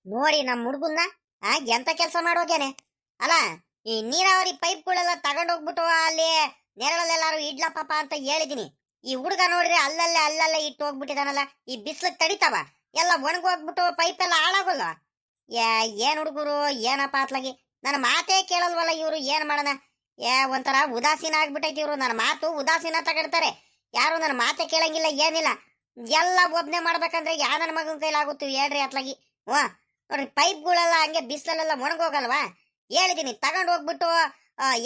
ನೋಡಿ ನಮ್ಮ ಹುಡುಗನ್ನ ಎಂತ ಕೆಲಸ ಮಾಡೋಗ್ಯಾನೆ. ಅಲ್ಲ, ಈ ನೀರಾವರಿ ಪೈಪ್ಗಳೆಲ್ಲ ತಗೊಂಡೋಗ್ಬಿಟ್ಟು ಅಲ್ಲಿ ನೆರಳಲ್ಲೆಲ್ಲಾರು ಇಡ್ಲ ಪಾಪ ಅಂತ ಹೇಳಿದೀನಿ. ಈ ಹುಡುಗ ನೋಡ್ರಿ ಅಲ್ಲಲ್ಲೇ ಇಟ್ಟು ಹೋಗ್ಬಿಟ್ಟಿದಾನಲ್ಲ. ಈ ಬಿಸಿಲಿಗೆ ತಡಿತಾವ ಎಲ್ಲ ಒಣಗೋಗ್ಬಿಟ್ಟು ಪೈಪ್ ಎಲ್ಲ ಹಾಳಾಗೋಲ್ಲ. ಏನ್ ಹುಡುಗರು ಏನಪ್ಪ ಅತ್ಲಾಗಿ ನನ್ನ ಮಾತೇ ಕೇಳಲ್ವಲ್ಲ ಇವರು. ಏನ್ ಮಾಡೋಣ? ಒಂಥರ ಉದಾಸೀನ ಆಗ್ಬಿಟ್ಟೈತಿ ಇವರು. ನನ್ನ ಮಾತು ಉದಾಸೀನ ತಗೊಳ್ತಾರೆ. ಯಾರು ನನ್ನ ಮಾತೇ ಕೇಳಂಗಿಲ್ಲ, ಏನಿಲ್ಲ. ಎಲ್ಲ ಒಬ್ನೇ ಮಾಡ್ಬೇಕಂದ್ರೆ ಯಾ ನನ್ನ ಮಗನ ಕೈಲಾಗುತ್ತೀವಿ ಹೇಳ್ರಿ ಅತ್ಲಾಗಿ. ನೋಡ್ರಿ ಪೈಪ್ಗಳೆಲ್ಲ ಹಂಗೆ ಬಿಸಿಲಲ್ಲೆಲ್ಲ ಒಣಗೋಗಲ್ವಾ? ಹೇಳಿದೀನಿ ತಗೊಂಡು ಹೋಗ್ಬಿಟ್ಟು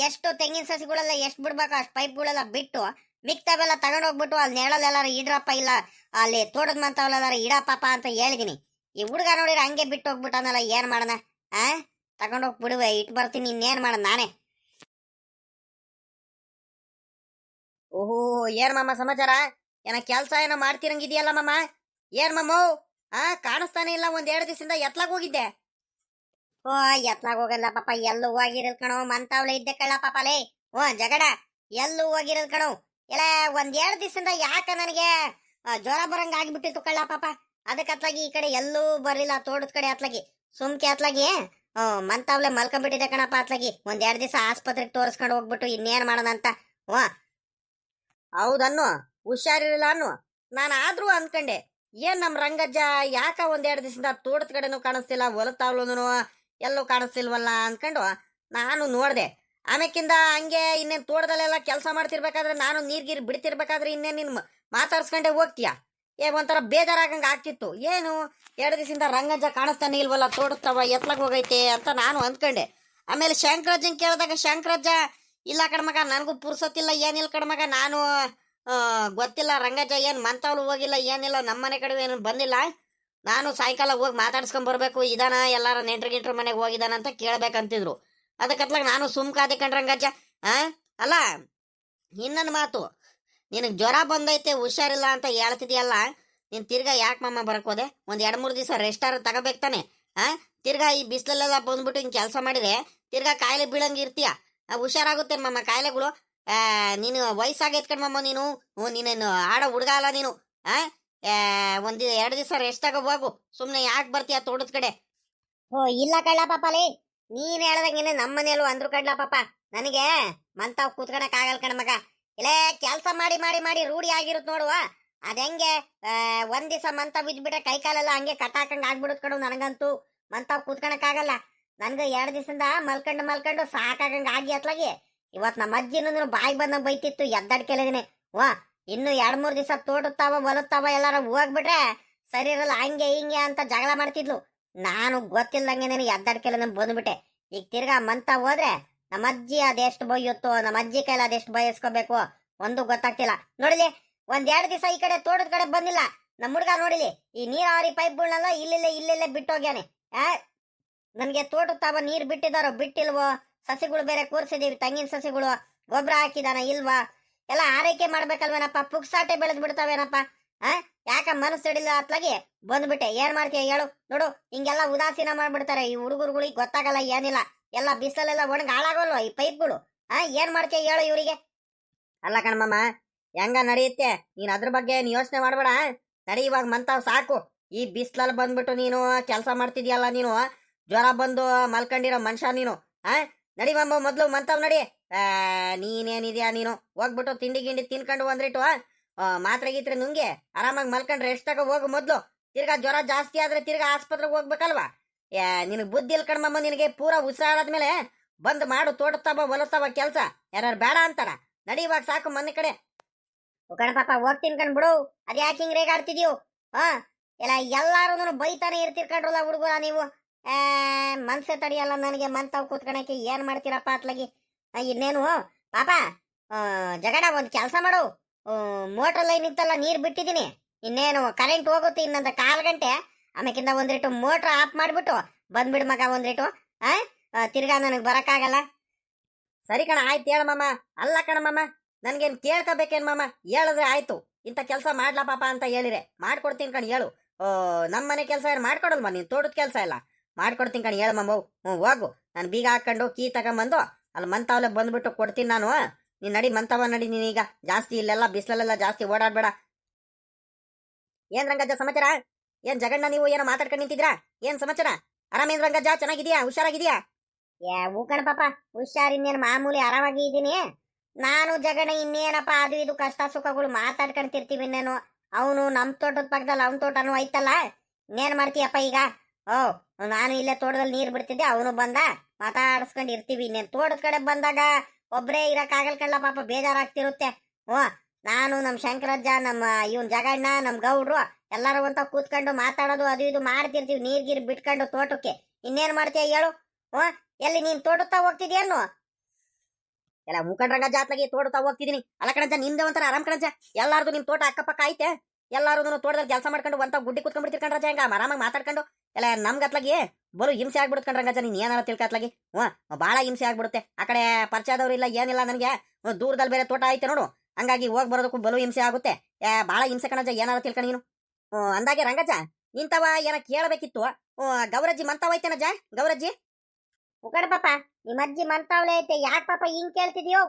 ಎಷ್ಟು ತೆಂಗಿನ ಸಸಿಗಳೆಲ್ಲ ಎಷ್ಟು ಬಿಡ್ಬೇಕು ಅಷ್ಟು ಪೈಪ್ಗಳೆಲ್ಲ ಬಿಟ್ಟು ಮಿಕ್ತಾವೆಲ್ಲ ತಗೊಂಡು ಹೋಗ್ಬಿಟ್ಟು ಅಲ್ಲಿ ನೆರಳಲ್ಲೆಲ್ಲಾರು ಇಡ್ರಪ್ಪ, ಇಲ್ಲ ಅಲ್ಲಿ ತೋಟದ ಮಂತವಲ್ಲೆಲ್ಲಾರು ಇಡಪ್ಪ ಅಂತ ಹೇಳಿದೀನಿ. ಈ ಹುಡುಗ ನೋಡಿದ್ರೆ ಹಂಗೆ ಬಿಟ್ಟು ಹೋಗ್ಬಿಟ್ಟನಲ್ಲ. ಏನ್ ಮಾಡೋಣ? ತಗೊಂಡೋಗಿ ಬಿಡುವೆ, ಇಟ್ಟು ಬರ್ತೀನಿ. ಇನ್ನೇನ್ ಮಾಡೋಣ ನಾನೇ. ಓಹೋ, ಏನ್ ಮಾಮ ಸಮಾಚಾರ? ಏನ ಕೆಲ್ಸ ಏನೋ ಮಾಡ್ತಿರಂಗಿದೆಯಲ್ಲ ಮಾಮ? ಏನ್ ಮಾಮೋ ಕಾಣಿಸ್ತಾನೆ ಇಲ್ಲ. ಒಂದ್ 2 ದಿವಸದಿಂದ ಎತ್ಲಾಗ ಹೋಗಿದ್ದೆ. ಓ, ಎತ್ಲಾಗ ಹೋಗಲ್ಲ ಪಾಪ, ಎಲ್ಲೂ ಹೋಗಿರಲ್ ಕಣೋ. ಮಂತಾವ್ಲೆ ಇದ್ದೆ ಕಳ್ಳ ಪಾಪಲೇ. ಜಗಡ ಎಲ್ಲೂ ಹೋಗಿರಲ್ ಕಣೋ. ಎಲ್ಲ ಒಂದ್ 2 ದಿವಸದಿಂದ ಯಾಕ ನನಗೆ ಜ್ವರ ಬರಂಗ ಆಗ್ಬಿಟ್ಟಿತ್ತು ಕಳ್ಳ ಪಾಪ. ಅದಕ್ಕೆ ಅತ್ಲಾಗಿ ಈ ಕಡೆ ಎಲ್ಲೂ ಬರಲಿಲ್ಲ. ತೋಟದ ಕಡೆ ಅತ್ಲಾಗಿ ಸುಮ್ಕೆ ಅತ್ಲಾಗಿ ಮಂತಾವ್ಲೆ ಮಲ್ಕೊಂಡ್ಬಿಟ್ಟಿದೆ ಕಣಪ್ಪ. ಅತ್ಲಾಗಿ ಒಂದ್ 2 ದಿವಸ ಆಸ್ಪತ್ರೆಗೆ ತೋರಿಸ್ಕೊಂಡು ಹೋಗ್ಬಿಟ್ಟು ಇನ್ನೇನ್ ಮಾಡೋಣ ಅಂತ. ಹೌದನ್ನು, ಹುಷಾರಿರಲಿಲ್ಲ ಅನ್ನು. ನಾನು ಆದ್ರೂ ಅನ್ಕಂಡೆ ಏನ್ ನಮ್ ರಂಗಜ್ಜ ಯಾಕ ಒಂದ್ 2 ದಿವಸದಿಂದ ತೋಟದ ಕಡೆನೂ ಕಾಣಿಸ್ತಿಲ್ಲ, ಹೊಲತಾವ್ಲೂ ಎಲ್ಲೂ ಕಾಣಿಸ್ತಿಲ್ವಲ್ಲ ಅನ್ಕೊಂಡು ನಾನು ನೋಡ್ದೆ. ಆಮೇಕಿಂದ ಹಂಗೆ ಇನ್ನೇನ್ ತೋಟದಲ್ಲೆಲ್ಲ ಕೆಲಸ ಮಾಡ್ತಿರ್ಬೇಕಾದ್ರೆ ನಾನು ನೀರ್ಗೀರ್ ಬಿಡ್ತಿರ್ಬೇಕಾದ್ರೆ ಇನ್ನೇನ್ ನಿನ್ ಮಾತಾಡ್ಸ್ಕೊಂಡೆ ಹೋಗ್ತೀಯ. ಒಂಥರ ಬೇಜಾರಾಗಂಗ ಆಗ್ತಿತ್ತು. ಏನು 2 ದಿವಸದಿಂದ ರಂಗಜ್ಜ ಕಾಣಿಸ್ತಾನೆ ಇಲ್ವಲ್ಲ, ತೋಟದವ ಎತ್ಲಾಗ ಹೋಗೈತೆ ಅಂತ ನಾನು ಅಂದ್ಕೊಂಡೆ. ಆಮೇಲೆ ಶಂಕರಜ್ಜನ್ ಕೇಳಿದಾಗ ಶಂಕರಜ್ಜ ಇಲ್ಲ ಕಣ್ಮಗ, ನನಗೂ ಪುರ್ಸೊತ್ತಿಲ್ಲ, ಏನಿಲ್ಲ ಕಣ್ಮಗ, ನಾನು ಗೊತ್ತಿಲ್ಲ ರಂಗಜ್ಜ ಏನ್ ಮಂತವ್ಲು ಹೋಗಿಲ್ಲ, ಏನಿಲ್ಲ ನಮ್ಮನೆ ಕಡೆ ಏನು ಬಂದಿಲ್ಲ, ನಾನು ಸಾಯಂಕಾಲ ಹೋಗಿ ಮಾತಾಡ್ಸ್ಕೊಂಡ್ ಬರ್ಬೇಕು, ಇದಾನ ಎಲ್ಲಾರ ನೆಂಟ್ರ ಮನೆಗೆ ಹೋಗಿದಾನ ಅಂತ ಕೇಳ್ಬೇಕಂತಿದ್ರು. ಅದಕ್ಕತ್ಲಾಗ ನಾನು ಸುಮ್ಕಾದೆ ಕಣ್ರಂಗಜ್ಜ. ಅಲ್ಲ, ಇನ್ನೊಂದು ಮಾತು, ನಿನಗೆ ಜ್ವರ ಬಂದೈತೆ ಹುಷಾರಿಲ್ಲ ಅಂತ ಹೇಳ್ತಿದ್ಯಲ್ಲ, ನೀನ್ ತಿರ್ಗಾ ಯಾಕೆ ಮಾಮ ಬರಕ್ ಹೋದೆ? ಒಂದ್ 2-3 ದಿವಸ ರೆಸ್ಟಾರ ತಗೋಬೇಕು ತಾನೆ. ತಿರ್ಗಾ ಈ ಬಿಸಿಲಲ್ಲೆಲ್ಲ ಬಂದ್ಬಿಟ್ಟು ಹಿಂಗೆ ಕೆಲಸ ಮಾಡಿದ್ರೆ ತಿರ್ಗಾ ಕಾಯಿಲೆ ಬೀಳಂಗೆ ಇರ್ತೀಯ. ಹುಷಾರಾಗುತ್ತೆ ಮಾಮ ಕಾಯಿಲೆಗಳು. ನೀನು ವಯಸ್ಸಾಗೈತ್ ಕಣ್ಮಮ್ಮ, ನೀನೇನು ಆಡೋ ಹುಡುಗ ಅಲ್ಲ ನೀನು. ಒಂದ್ 2 ದಿವಸ ರೆಸ್ಟ್ ತಗೋ ಹೋಗು. ಸುಮ್ನೆ ಯಾಕೆ ಬರ್ತೀಯ ತೋಟದ ಕಡೆ? ಇಲ್ಲ ಕಳ್ಳ ಪಾಪಲೇ, ನೀನ್ ಹೇಳ್ದಂಗೆನೆ ನಮ್ಮನೇಲು ಅಂದ್ರು ಕಡ್ಲ ಪಾಪ. ನನಗೆ ಮಂತಾವ್ ಕೂತ್ಕೊಳಕ್ ಆಗಲ್ ಕಣ್ಮಗ. ಇಲ್ಲೇ ಕೆಲ್ಸ ಮಾಡಿ ಮಾಡಿ ಮಾಡಿ ರೂಢಿ ಆಗಿರುತ್ ನೋಡುವ. ಅದ್ ಹೆಂಗೆ ಒಂದ್ ದಿವಸ ಮಂತಾವ್ ಬಿದ್ಬಿಟ್ರೆ ಕೈ ಕಾಲೆಲ್ಲ ಹಂಗೆ ಕಟ್ಟಾಕಂಗ್ ಆಗ್ಬಿಡುತ್ ಕಡು. ನನಗಂತೂ ಮಂತಾವ್ ಕೂತ್ಕೊಳಕ್ ಆಗಲ್ಲ. ನನ್ಗ 2 ದಿವಸದಿಂದ ಮಲ್ಕೊಂಡು ಸಾಕಾಗಂಗ ಆಗಿ ಅತ್ಲಾಗಿ ಇವತ್ ನಮ್ಮ ಅಜ್ಜಿನೂ ಬಾಯಿ ಬಂದಂಗ್ ಬೈತಿತ್ತು. ಎದ್ದಾಡ್ಕೆಲಿದೀನಿ. ಇನ್ನು 2-3 ದಿವಸ ತೋಟತ್ತಾವ ಹೊಲತ್ತಾವ ಎಲ್ಲಾರ ಹೋಗ್ಬಿಟ್ರೆ ಸರಿ ಇರಲ್ಲ, ಹಂಗೆ ಹಿಂಗೆ ಅಂತ ಜಗಳ ಮಾಡ್ತಿದ್ಲು. ನಾನು ಗೊತ್ತಿಲ್ಲಂಗೆ ನಾನು ಎದ್ದಾಡ್ಕೆಲ್ಲ ಬಂದ್ಬಿಟ್ಟೆ. ಈಗ ತಿರ್ಗಾ ಮಂತ ಹೋದ್ರೆ ನಮ್ಮ ಅಜ್ಜಿ ಅದೆಷ್ಟು ಬೈಯುತ್ತೋ, ನಮ್ಮ ಅಜ್ಜಿ ಕೈಲಿ ಅದೆಷ್ಟು ಬಯಸ್ಕೋಬೇಕು ಒಂದು ಗೊತ್ತಾಗ್ತಿಲ್ಲ. ನೋಡಿಲಿ, ಒಂದ್ 2 ದಿವಸ ಈ ಕಡೆ ತೋಟದ ಕಡೆ ಬಂದಿಲ್ಲ ನಮ್ಮ ಹುಡ್ಗ. ನೋಡಿಲಿ, ಈ ನೀರಾವರಿ ಪೈಪ್ಗಳನ್ನೆಲ್ಲ ಇಲ್ಲೆಲ್ಲೇ ಬಿಟ್ಟೋಗ್ಯಾನೆ. ನನ್ಗೆ ತೋಟದ ತಾವ ನೀರ್ ಬಿಟ್ಟಿದಾರೋ ಬಿಟ್ಟಿಲ್ವೋ, ಸಸಿಗಳು ಬೇರೆ ಕೂರ್ಸಿದೀವಿ, ತೆಂಗಿನ ಸಸಿಗಳು, ಗೊಬ್ಬರ ಹಾಕಿದಾನ ಇಲ್ವಾ, ಎಲ್ಲ ಆರೈಕೆ ಮಾಡ್ಬೇಕಲ್ವೇನಪ್ಪ. ಪುಕ್ಸಾಟೆ ಬೆಳೆದ್ ಬಿಡ್ತಾವೇನಪ್ಪ. ಯಾಕ ಮನಸ್ಸು ಹಿಡಿಲ್ಲ ಅತ್ಲಾಗಿ ಬಂದ್ಬಿಟ್ಟೆ. ಏನ್ ಮಾಡ್ತೀಯ ಹೇಳು? ನೋಡು, ಹಿಂಗೆಲ್ಲ ಉದಾಸೀನ ಮಾಡ್ಬಿಡ್ತಾರೆ ಈ ಹುಡುಗರುಗಳಿಗೆ. ಗೊತ್ತಾಗಲ್ಲ ಏನಿಲ್ಲ, ಎಲ್ಲ ಬಿಸಿಲೆಲ್ಲ ಒಣಗ ಹಾಳಾಗೋಲ್ವ ಈ ಪೈಪ್ಗಳು. ಏನ್ ಮಾಡ್ತೀಯ ಹೇಳು ಇವರಿಗೆ? ಅಲ್ಲ ಕಣ್ಮಮ್ಮ, ಹೆಂಗ ನಡೆಯುತ್ತೆ, ನೀನ್ ಅದ್ರ ಬಗ್ಗೆ ಏನ್ ಯೋಚನೆ ಮಾಡ್ಬೇಡ. ನಡಿ, ಇವಾಗ ಮಂತಾವ್ ಸಾಕು. ಈ ಬಿಸ್ಲಲ್ಲಿ ಬಂದ್ಬಿಟ್ಟು ನೀನು ಕೆಲಸ ಮಾಡ್ತಿದ್ಯಲ್ಲ, ನೀನು ಜ್ವರ ಬಂದು ಮಲ್ಕೊಂಡಿರೋ ಮನುಷ್ಯ ನೀನು. ನಡಿ ಮಮ್ಮ, ಮೊದ್ಲು ಮಂತಾವ್ ನಡಿ. ನೀನೇನಿದ್ಯಾ ನೀನು? ಹೋಗ್ಬಿಟ್ಟು ತಿಂಡಿ ಗಿಂಡಿ ತಿನ್ಕೊಂಡು ಒಂದ್ರಿಟ್ಟು ಮಾತ್ರೆ ಗೀತ್ರೆ ನುಂಗಿ ಆರಾಮಾಗಿ ಮಲ್ಕೊಂಡ್ರೆ ರೆಸ್ಟ್ ತಗೋ ಹೋಗು ಮೊದ್ಲು. ತಿರ್ಗಾ ಜ್ವರ ಜಾಸ್ತಿ ಆದ್ರೆ ತಿರ್ಗಾ ಆಸ್ಪತ್ರೆಗೆ ಹೋಗ್ಬೇಕಲ್ವಾ? ನಿನಗ್ ಬುದ್ಧಿ ಇಲ್ ಕಣ್ಮಮ್ಮ ನಿನಗೆ. ಪೂರಾ ಹುಷಾರಾದ್ಮೇಲೆ ಬಂದ್ ಮಾಡು ತೋಟತಾವ ಹೊಲತಾವ ಕೆಲ್ಸ. ಯಾರು ಬೇಡ ಅಂತಾರ? ನಡಿ ಇವಾಗ ಸಾಕು ಮನೆ ಕಡೆ. ಕಣ ಪಾಪ, ಹೋಗ್ತೀನಿ ಕಣ್ಬಿಡು. ಅದ್ ಯಾಕೆ ಹಿಂಗ್ ರೇಗಾಡ್ತಿದ್ಯೋ? ಎಲ್ಲ ಎಲ್ಲಾರು ಬೈತಾನೆ ಇರ್ತಿರ್ಕೊಂಡ್ರಲ್ಲ ಹುಡುಗರ ನೀವು. ಮನ್ಸೆ ತಡಿಯಲ್ಲ ನನಗೆ ಮಂತಾವ್ ಕೂತ್ಕೊಳಕ್ಕೆ. ಏನ್ ಮಾಡ್ತೀರಪ್ಪ ಅತ್ಲಾಗಿ? ಇನ್ನೇನು ಪಾಪ, ಜಗಡ ಒಂದ್ ಕೆಲಸ ಮಾಡು. ಮೋಟರ್ ಲೈನ್ ಇತ್ತಲ್ಲ, ನೀರ್ ಬಿಟ್ಟಿದೀನಿ. ಇನ್ನೇನು ಕರೆಂಟ್ ಹೋಗುತ್ತೆ ಇನ್ನೊಂದು 1/4 ಗಂಟೆ. ಆಮೇಕಿಂದ ಒಂದ್ರಿಟ್ಟು ಮೋಟರ್ ಆಫ್ ಮಾಡ್ಬಿಟ್ಟು ಬಂದ್ಬಿಡ್ ಮಗ ಒಂದ್ರಿಟ್ಟು. ತಿರ್ಗಾ ನನಗ್ ಬರಕ್ಕಾಗಲ್ಲ. ಸರಿ ಕಣ, ಆಯ್ತು ಹೇಳ ಮಾಮ. ಅಲ್ಲ ಕಣ ಮಾಮ, ನನ್ಗೇನ್ ಕೇಳ್ಕೋಬೇಕೇನ್ ಮಾಮ? ಹೇಳಿದ್ರೆ ಆಯ್ತು. ಇಂಥ ಕೆಲಸ ಮಾಡ್ಲಾ ಪಾಪ ಅಂತ ಹೇಳಿರೆ ಮಾಡ್ಕೊಡ್ತೀನಿ ಕಣ್. ಹೇಳು. ನಮ್ಮ ಮನೆ ಕೆಲಸ ಏನು ಮಾಡ್ಕೊಡಲ್ವಾ ನೀನ್? ತೋಟದ ಕೆಲಸ ಎಲ್ಲ ಮಾಡ್ಕೊಡ್ತೀನಿ ಕಣ್. ಹೇಳು ಮಾಮ. ಹೋಗು, ನಾನು ಬೀಗ ಹಾಕೊಂಡು ಕೀ ತಗೊಂಬಂದು ಅಲ್ಲಿ ಮಂತಾವಲೆ ಬಂದ್ಬಿಟ್ಟು ಕೊಡ್ತೀನಿ ನಾನು. ನೀನ್ ನಡಿ ಮಂತಾವ ನಡಿ. ನೀನೀಗ ಜಾಸ್ತಿ ಇಲ್ಲೆಲ್ಲ ಬಿಸಿಲಲ್ಲೆಲ್ಲ ಜಾಸ್ತಿ ಓಡಾಡ್ಬೇಡ. ಏನ್ ರಂಗಜ್ಜ ಸಮಾಚಾರ? ಏನ್ ಜಗಣ್ಣ ನೀವು ಏನೋ ಮಾತಾಡ್ಕೊಂಡು ನಿಂತಿದ್ರಾ? ಏನ್ ಸಮಾಚಾರ? ಆರಾಮೇನ್ ರಂಗಜ್ಜ? ಚೆನ್ನಾಗಿದ್ಯಾ? ಹುಷಾರಾಗಿದ್ಯಾ? ಹೂ ಕಣ ಪಾಪ, ಹುಷಾರ್. ಇನ್ನೇನು ಮಾಮೂಲಿ ಆರಾಮಾಗಿ ಇದ್ದೀನಿ. ನಾನು ಜಗಣ ಇನ್ನೇನಪ್ಪ ಅದು ಇದು ಕಷ್ಟ ಸುಖಗಳು ಮಾತಾಡ್ಕೊಂತಿರ್ತೀವಿ. ಇನ್ನೇನು ಅವನು ನಮ್ ತೋಟದ ಪಕ್ಕದಲ್ಲಿ ಅವನ ತೋಟನೂ ಐತಲ್ಲ, ಇನ್ನೇನ್ ಮಾಡ್ತೀಯಪ್ಪ ಈಗ? ಓ, ನಾನು ಇಲ್ಲೇ ತೋಟದಲ್ಲಿ ನೀರ್ ಬಿಡ್ತಿದ್ದೆ, ಅವನು ಬಂದ, ಮಾತಾಡ್ಸ್ಕೊಂಡ್ ಇರ್ತೀವಿ. ಇನ್ನೇನ್ ತೋಟದ ಕಡೆ ಬಂದಾಗ ಒಬ್ರೇ ಇರಕ್ ಕಳ್ಳ ಪಾಪ, ಬೇಜಾರಾಗ್ತಿರುತ್ತೆ. ಹ್ಞೂ, ನಾನು ನಮ್ ಶಂಕರಜ್ಜ, ನಮ್ಮ ಇವನ್ ಜಗಣ್ಣ, ನಮ್ ಗೌಡ್ರು ಎಲ್ಲಾರು ಅಂತ ಕೂತ್ಕೊಂಡು ಮಾತಾಡೋದು ಅದು ಇದು ಮಾಡ್ತಿರ್ತೀವಿ, ನೀರ್ ಬಿಟ್ಕೊಂಡು ತೋಟಕ್ಕೆ. ಇನ್ನೇನ್ ಮಾಡ್ತೀಯ ಹೇಳು? ಹ್ಞೂ, ಎಲ್ಲಿ ನೀನ್ ತೋಟತ್ತಾ ಹೋಗ್ತಿದ್ಯೇನು? ಎಲ್ಲ ಮುಖಂಡ್ರಂಗ ಜಾತ್ಲಾಗಿ ತೋಟತಾ ಹೋಗ್ತಿದೀನಿ. ಅಲ್ಲ ಕಣಜ, ನಿಮ್ದೆ ಒಂಥರ ಆರಾಮ್ ಕಣಜ. ಎಲ್ಲಾರ್ದು ನಿಮ್ ತೋಟ ಅಕ್ಕಪಕ್ಕ ಐತೆ, ಎಲ್ಲಾರು ತೋಟದಲ್ಲಿ ಕೆಲಸ ಮಾಡ್ಕೊಂಡು ಒಂತ ಗುಡ್ಡಿ ಕುತ್ಕೊಂಡ್ಬಿಡ್ತಿರ್ಕಂಡ್ರಜ, ಹೆಂಗ ಆರಾಮಾಗಿ ಮಾತಾಡ್ಕೊಂಡು. ಎಲ್ಲ ನಮ್ಗತ್ಲಾಗಿ ಬಲು ಹಿಂಸೆ ಆಗ್ಬಿಡುತ್ತೆ ಕಣ್ರಂಗಜ. ನೀನ್ ಏನಾರ ತಿಳ್ಕತ್ಲಾಗಿ ಬಾಳ ಹಿಂಸೆ ಆಗ್ಬಿಡುತ್ತೆ. ಆ ಕಡೆ ಪರಿಚಯದವ್ರು ಇಲ್ಲ ಏನಿಲ್ಲ ನನಗೆ, ದೂರದಲ್ಲಿ ಬೇರೆ ತೋಟ ಐತೆ ನೋಡು, ಹಂಗಾಗಿ ಹೋಗಿ ಬರೋದಕ್ಕೂ ಬಲು ಹಿಂಸೆ ಆಗುತ್ತೆ. ಬಾಳ ಹಿಂಸೆ ಕಣಜ, ಏನಾರ ತಿಳ್ಕೊಂಡು ನೀನು. ಅಂದಾಗೆ ರಂಗಜ, ನಿಂತವ ಏನ ಕೇಳಬೇಕಿತ್ತು. ಗೌರಜ್ಜಿ ಮಂತವ ಐತೆನಜ? ಗೌರಜ್ಜಿ ಉಕಡ ಪಾಪ, ನಿಮ್ಮ ಅಜ್ಜಿ ಮಂತಾವಳೆ ಐತೆ, ಯಾಕೆ ಪಾಪ ಹಿಂಗ್ ಕೇಳ್ತಿದ್ಯೋ?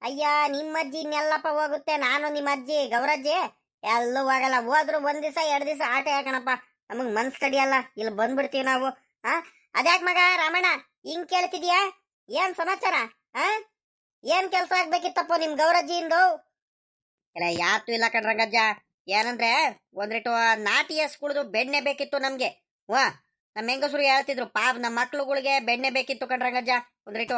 ಅಯ್ಯ, ನಿಮ್ಮ ಅಜ್ಜಿ ಇನ್ನೆಲ್ಲಪ್ಪ ಹೋಗುತ್ತೆ, ನಾನು ನಿಮ್ಮ ಅಜ್ಜಿ ಗೌರಜ್ಜಿ ಎಲ್ಲೂ ಹೋಗಲ್ಲ. ಹೋದ್ರು ಒಂದ್ ದಿವಸ 2 ದಿವಸ ಆಟ ಯಾಕಣಪ್ಪ, ನಮಗ್ ಮನ್ಸ್ ಕಡಿಯಲ್ಲ, ಇಲ್ಲಿ ಬಂದ್ಬಿಡ್ತೀವಿ ನಾವು. ಅದ್ಯಾಕ್ ಮಗ ರಾಮಣ್ಣ ಹಿಂಗ್ ಕೇಳ್ತಿದ್ಯಾ? ಏನ್ ಸಮಾಚಾರ? ಏನ್ ಕೆಲ್ಸ ಆಗ್ಬೇಕಿತ್ತಪ್ಪ ನಿಮ್ ಗೌರಜ್ಜಿಯಿಂದ? ಇಲ್ಲ ಯಾತು ಇಲ್ಲ ಕಣ್ರಂಗಜ್ಜ, ಏನಂದ್ರೆ ಒಂದ್ರಿಟ್ಟು ನಾಟಿ ಹಸ್ಗುಳ್ದು ಬೆಣ್ಣೆ ಬೇಕಿತ್ತು ನಮ್ಗೆ. ನಮ್ಮ ಹೆಂಗಸರು ಹೇಳ್ತಿದ್ರು, ಪಾಪ ನಮ್ಮ ಮಕ್ಳುಗಳಿಗೆ ಬೆಣ್ಣೆ ಬೇಕಿತ್ತು ಕಣ್ರಂಗಜ್ಜ, ಒಂದ್ರಿಟ್ಟು.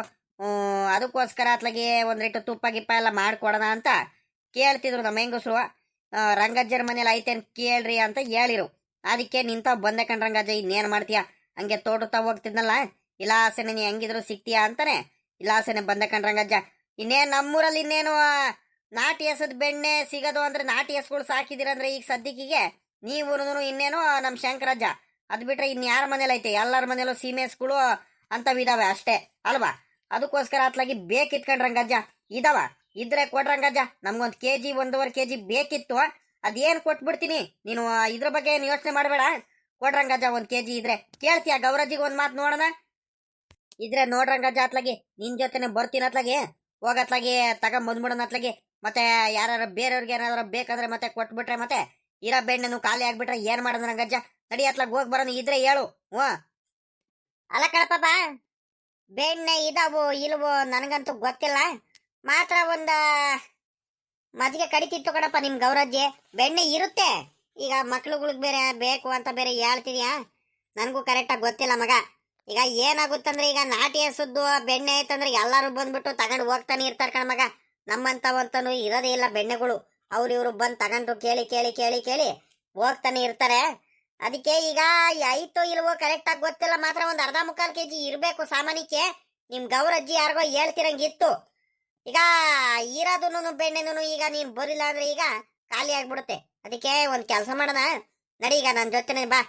ಅದಕ್ಕೋಸ್ಕರ ಅತ್ಲಾಗಿ ಒಂದ್ರಿಟ್ಟು ತುಪ್ಪ ಗಿಪ್ಪ ಎಲ್ಲ ಮಾಡ್ಕೊಡೋಣ ಅಂತ ಕೇಳ್ತಿದ್ರು ನಮ್ಮ ಹೆಂಗಸರು. ರಂಗಜ್ಜರ ಮನೇಲಿ ಐತೇನ್ ಕೇಳ್ರಿ ಅಂತ ಹೇಳಿರು. ಅದಕ್ಕೆ ನಿಂತ ಬಂದೆ ಕಣ್ರಂಗಜ್ಜ. ಇನ್ನೇನ್ ಮಾಡ್ತೀಯ, ಹಂಗೆ ತೋಟತಾ ಹೋಗ್ತಿದ್ನಲ್ಲ, ಇಲಾಸನೆ ನೀ ಹೆಂಗಿದ್ರು ಸಿಕ್ತೀಯಾ ಅಂತಾನೆ ಇಲಾಸನೆ ಬಂದೆ ಕಣ್ರಂಗಜ್ಜ. ಇನ್ನೇನ್ ನಮ್ಮೂರಲ್ಲಿ ಇನ್ನೇನು ನಾಟಿ ಹಸದ್ ಬೆಣ್ಣೆ ಸಿಗೋದು ಅಂದ್ರೆ, ನಾಟಿ ಹಸುಗಳು ಸಾಕಿದಿರಂದ್ರೆ ಈಗ ಸದ್ಯಕ್ಕೆ ನೀವು ಇನ್ನೇನು ನಮ್ ಶಂಕರಜ್ಜ. ಅದ್ ಬಿಟ್ರೆ ಇನ್ ಯಾರ ಮನೇಲಿ ಐತೆ? ಎಲ್ಲರ ಮನೇಲೂ ಸೀಮೆ ಹಸುಗಳು ಅಂತವಿದಾವೆ ಅಷ್ಟೇ ಅಲ್ವಾ? ಅದಕ್ಕೋಸ್ಕರ ಅತ್ಲಾಗಿ ಬೇಕಿತ್ಕಂಡ್ರಂಗಜ್ಜ. ಇದಾವ ಇದ್ರೆ ಕೊಡ್ರಂಗಜ್ಜ, ನಮ್ಗೊಂದ್ ಕೆಜಿ 1.5 kg ಬೇಕಿತ್ತು. ಅದೇನ್ ಕೊಟ್ಬಿಡ್ತೀನಿ, ನೀನು ಇದ್ರ ಬಗ್ಗೆ ಏನು ಯೋಚನೆ ಮಾಡಬೇಡ. ಕೊಡ್ರಂಗಜ್ಜ 1 kg ಇದ್ರೆ. ಕೇಳ್ತೀಯ ಗೌರಜ್ಜಿಗೆ ಒಂದ್ ಮಾತು ನೋಡೋಣ? ಇದ್ರೆ ನೋಡ್ರಂಗಜ್ಜ, ಅತ್ಲಾಗಿ ನಿನ್ ಜೊತೆನೆ ಬರ್ತೀನಿ. ಅತ್ಲಾಗಿ ಹೋಗತ್ಲಾಗಿ ತಗೊಂಬಂದ್ಬಿಡೋಣ ಅತ್ಲಾಗಿ. ಮತ್ತೆ ಯಾರು ಬೇರೆಯವ್ರಿಗೆ ಏನಾದ್ರು ಬೇಕಂದ್ರೆ ಮತ್ತೆ ಕೊಟ್ಬಿಟ್ರೆ ಮತ್ತೆ ಇರೋ ಬೆಣ್ಣೆನು ಖಾಲಿ ಆಗ್ಬಿಟ್ರೆ ಏನ್ ಮಾಡೋದು ರಂಗಜ್ಜ? ನಡಿ ಅತ್ಲಾಗ ಹೋಗ್ ಬರೋಣ, ಇದ್ರೆ ಹೇಳು. ಅಲ್ಲ ಕಳಪಪ್ಪ, ಬೆಣ್ಣೆ ಇದಾವೋ ಇಲ್ವೋ ನನಗಂತೂ ಗೊತ್ತಿಲ್ಲ. ಮಾತ್ರ ಒಂದ ಮಜ್ಜಿಗೆ ಕಡಿತಿತ್ತು ಕಣಪ್ಪ ನಿಮ್ ಗೌರಜ್ಜಿ. ಬೆಣ್ಣೆ ಇರುತ್ತೆ, ಈಗ ಮಕ್ಳುಗಳಿಗೆ ಬೇರೆ ಬೇಕು ಅಂತ ಬೇರೆ ಹೇಳ್ತಿದ್ಯಾ? ನನಗೂ ಕರೆಕ್ಟಾಗಿ ಗೊತ್ತಿಲ್ಲ ಮಗ. ಈಗ ಏನಾಗುತ್ತಂದ್ರೆ, ಈಗ ನಾಟಿ ಹಸುದ್ದು ಬೆಣ್ಣೆ ಐತಂದ್ರೆ ಎಲ್ಲಾರು ಬಂದ್ಬಿಟ್ಟು ತಗೊಂಡು ಹೋಗ್ತಾನೆ ಇರ್ತಾರೆ ಕಣ ಮಗ. ನಮ್ಮಂತವಂತನು ಇರೋದೇ ಇಲ್ಲ ಬೆಣ್ಣೆಗಳು. ಅವ್ರು ಇವ್ರು ಬಂದು ತಗೊಂಡು ಕೇಳಿ ಕೇಳಿ ಕೇಳಿ ಕೇಳಿ ಹೋಗ್ತಾನೆ ಇರ್ತಾರೆ. ಅದಕ್ಕೆ ಈಗ ಐತೋ ಇಲ್ವೋ ಕರೆಕ್ಟಾಗಿ ಗೊತ್ತಿಲ್ಲ. ಮಾತ್ರ ಒಂದ್ 1/2-1/4 kg ಇರ್ಬೇಕು ಸಾಮಾನ್ಯಕ್ಕೆ. ನಿಮ್ ಗೌರಜ್ಜಿ ಯಾರಿಗೋ ಹೇಳ್ತಿರಂಗಿತ್ತು. ಈಗ ಇರೋದನ್ನು ಬೆಣ್ಣೆನು ಈಗ ನೀನ್ ಬರಿಲ್ಲ ಅಂದ್ರೆ ಈಗ ಖಾಲಿ ಆಗ್ಬಿಡುತ್ತೆ. ಅದಕ್ಕೆ ಒಂದ್ ಕೆಲಸ ಮಾಡೋಣ, ನಡಿ ಈಗ ನನ್ನ ಜೊತೆನೆ ಬಾ.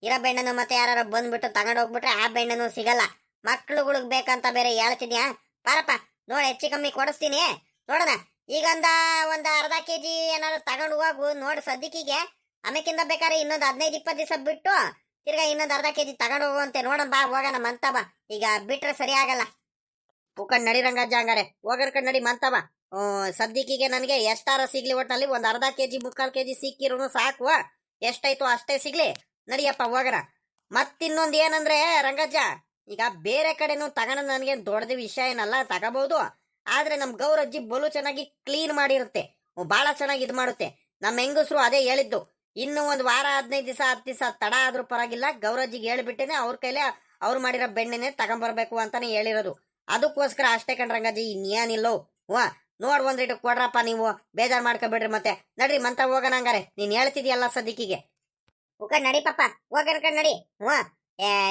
ಇರೋ ಬೆಣ್ಣೆನು ಮತ್ತೆ ಯಾರು ಬಂದ್ಬಿಟ್ಟು ತಗೊಂಡು ಹೋಗ್ಬಿಟ್ರೆ ಆ ಬೆಣ್ಣೆನು ಸಿಗಲ್ಲ. ಮಕ್ಳುಗಳಿಗೆ ಬೇಕಂತ ಬೇರೆ ಹೇಳ್ತಿದ್ಯಾ? ಪಾರಪ್ಪ ನೋಡಿ, ಹೆಚ್ಚು ಕಮ್ಮಿ ಕೊಡಿಸ್ತೀನಿ, ನೋಡೋಣ. ಈಗ ಒಂದ್ 1/2 kg ಏನಾದ್ರು ತಗೊಂಡು ಹೋಗು ನೋಡಿ ಸದ್ಯಕ್ಕೆ. ಆಮೇಕಿಂದ ಬೇಕಾದ್ರೆ ಇನ್ನೊಂದು 15-20 ದಿವಸ ಬಿಟ್ಟು ತಿರ್ಗಾ ಇನ್ನೊಂದು 1/2 kg ತಗೊಂಡು ಹೋಗುವಂತೆ. ನೋಡೋಣ ಬಾ, ಹೋಗೋಣ ಮಂತವ. ಈಗ ಬಿಟ್ರೆ ಸರಿ ಆಗಲ್ಲ. ಉಕ್ಕಂಡ್ ನಡಿ ರಂಗಜ್ಜ, ಹಂಗಾರೆ ಹೋಗರ್ಕಂಡ್ ನಡಿ ಮಂತವ. ಸದ್ಯಕ್ಕೆ ನನಗೆ ಎಷ್ಟಾರ ಸಿಗ್ಲಿ, ಒಟ್ಟಲ್ಲಿ ಒಂದ್ 1/2 kg 1/4 kg ಸಿಕ್ಕಿರೂ ಸಾಕು. ಎಷ್ಟಾಯ್ತು ಅಷ್ಟೇ ಸಿಗ್ಲಿ, ನಡಿಯಪ್ಪ ಹೋಗೋಣ. ಮತ್ತಿನ್ನೊಂದ್ ಏನಂದ್ರೆ ರಂಗಜ್ಜ, ಈಗ ಬೇರೆ ಕಡೆನೂ ತಗೋಣ, ನನಗೆ ದೊಡ್ಡದ ವಿಷಯ ಏನಲ್ಲ, ತಗೋಬಹುದು. ಆದ್ರೆ ನಮ್ ಗೌರಜ್ಜಿ ಬಲು ಚೆನ್ನಾಗಿ ಕ್ಲೀನ್ ಮಾಡಿರುತ್ತೆ, ಬಹಳ ಚೆನ್ನಾಗಿ ಇದು ಮಾಡುತ್ತೆ. ನಮ್ಮ ಹೆಂಗಸರು ಅದೇ ಹೇಳಿದ್ದು, ಇನ್ನು 1 ವಾರ 15 ದಿವಸ 10 ದಿವಸ ತಡ ಆದ್ರೂ ಪರವಾಗಿಲ್ಲ, ಗೌರಜ್ಜಿಗೆ ಹೇಳ್ಬಿಟ್ಟೇನೆ ಅವ್ರ ಕೈಲೇ ಅವ್ರು ಮಾಡಿರೋ ಬೆಣ್ಣೆನೆ ತಗೊಂಬರ್ಬೇಕು ಅಂತಾನೆ ಹೇಳಿರೋದು. ಅದಕ್ಕೋಸ್ಕರ ಅಷ್ಟೇ ಕಣ್ರಂಗಜ್ಜಿ, ಇನ್ನೇನಿಲ್ಲೋ. ನೋಡ್ ಒಂದ್ರಿಟ್ಟು ಕೊಡ್ರಪ್ಪ, ನೀವು ಬೇಜಾರ್ ಮಾಡ್ಕೊಬೇಡ್ರಿ. ಮತ್ತೆ ನಡ್ರಿ ಮಂತ ಹೋಗೋಣ ಹಂಗಾರೆ. ನೀನ್ ಹೇಳ್ತಿದ್ಯಲ್ಲ ಸದ್ಯಕ್ಕೆ. ನಡಿ ಪಾಪ, ಹೋಗರ್ಕಂಡ್ ನಡಿ.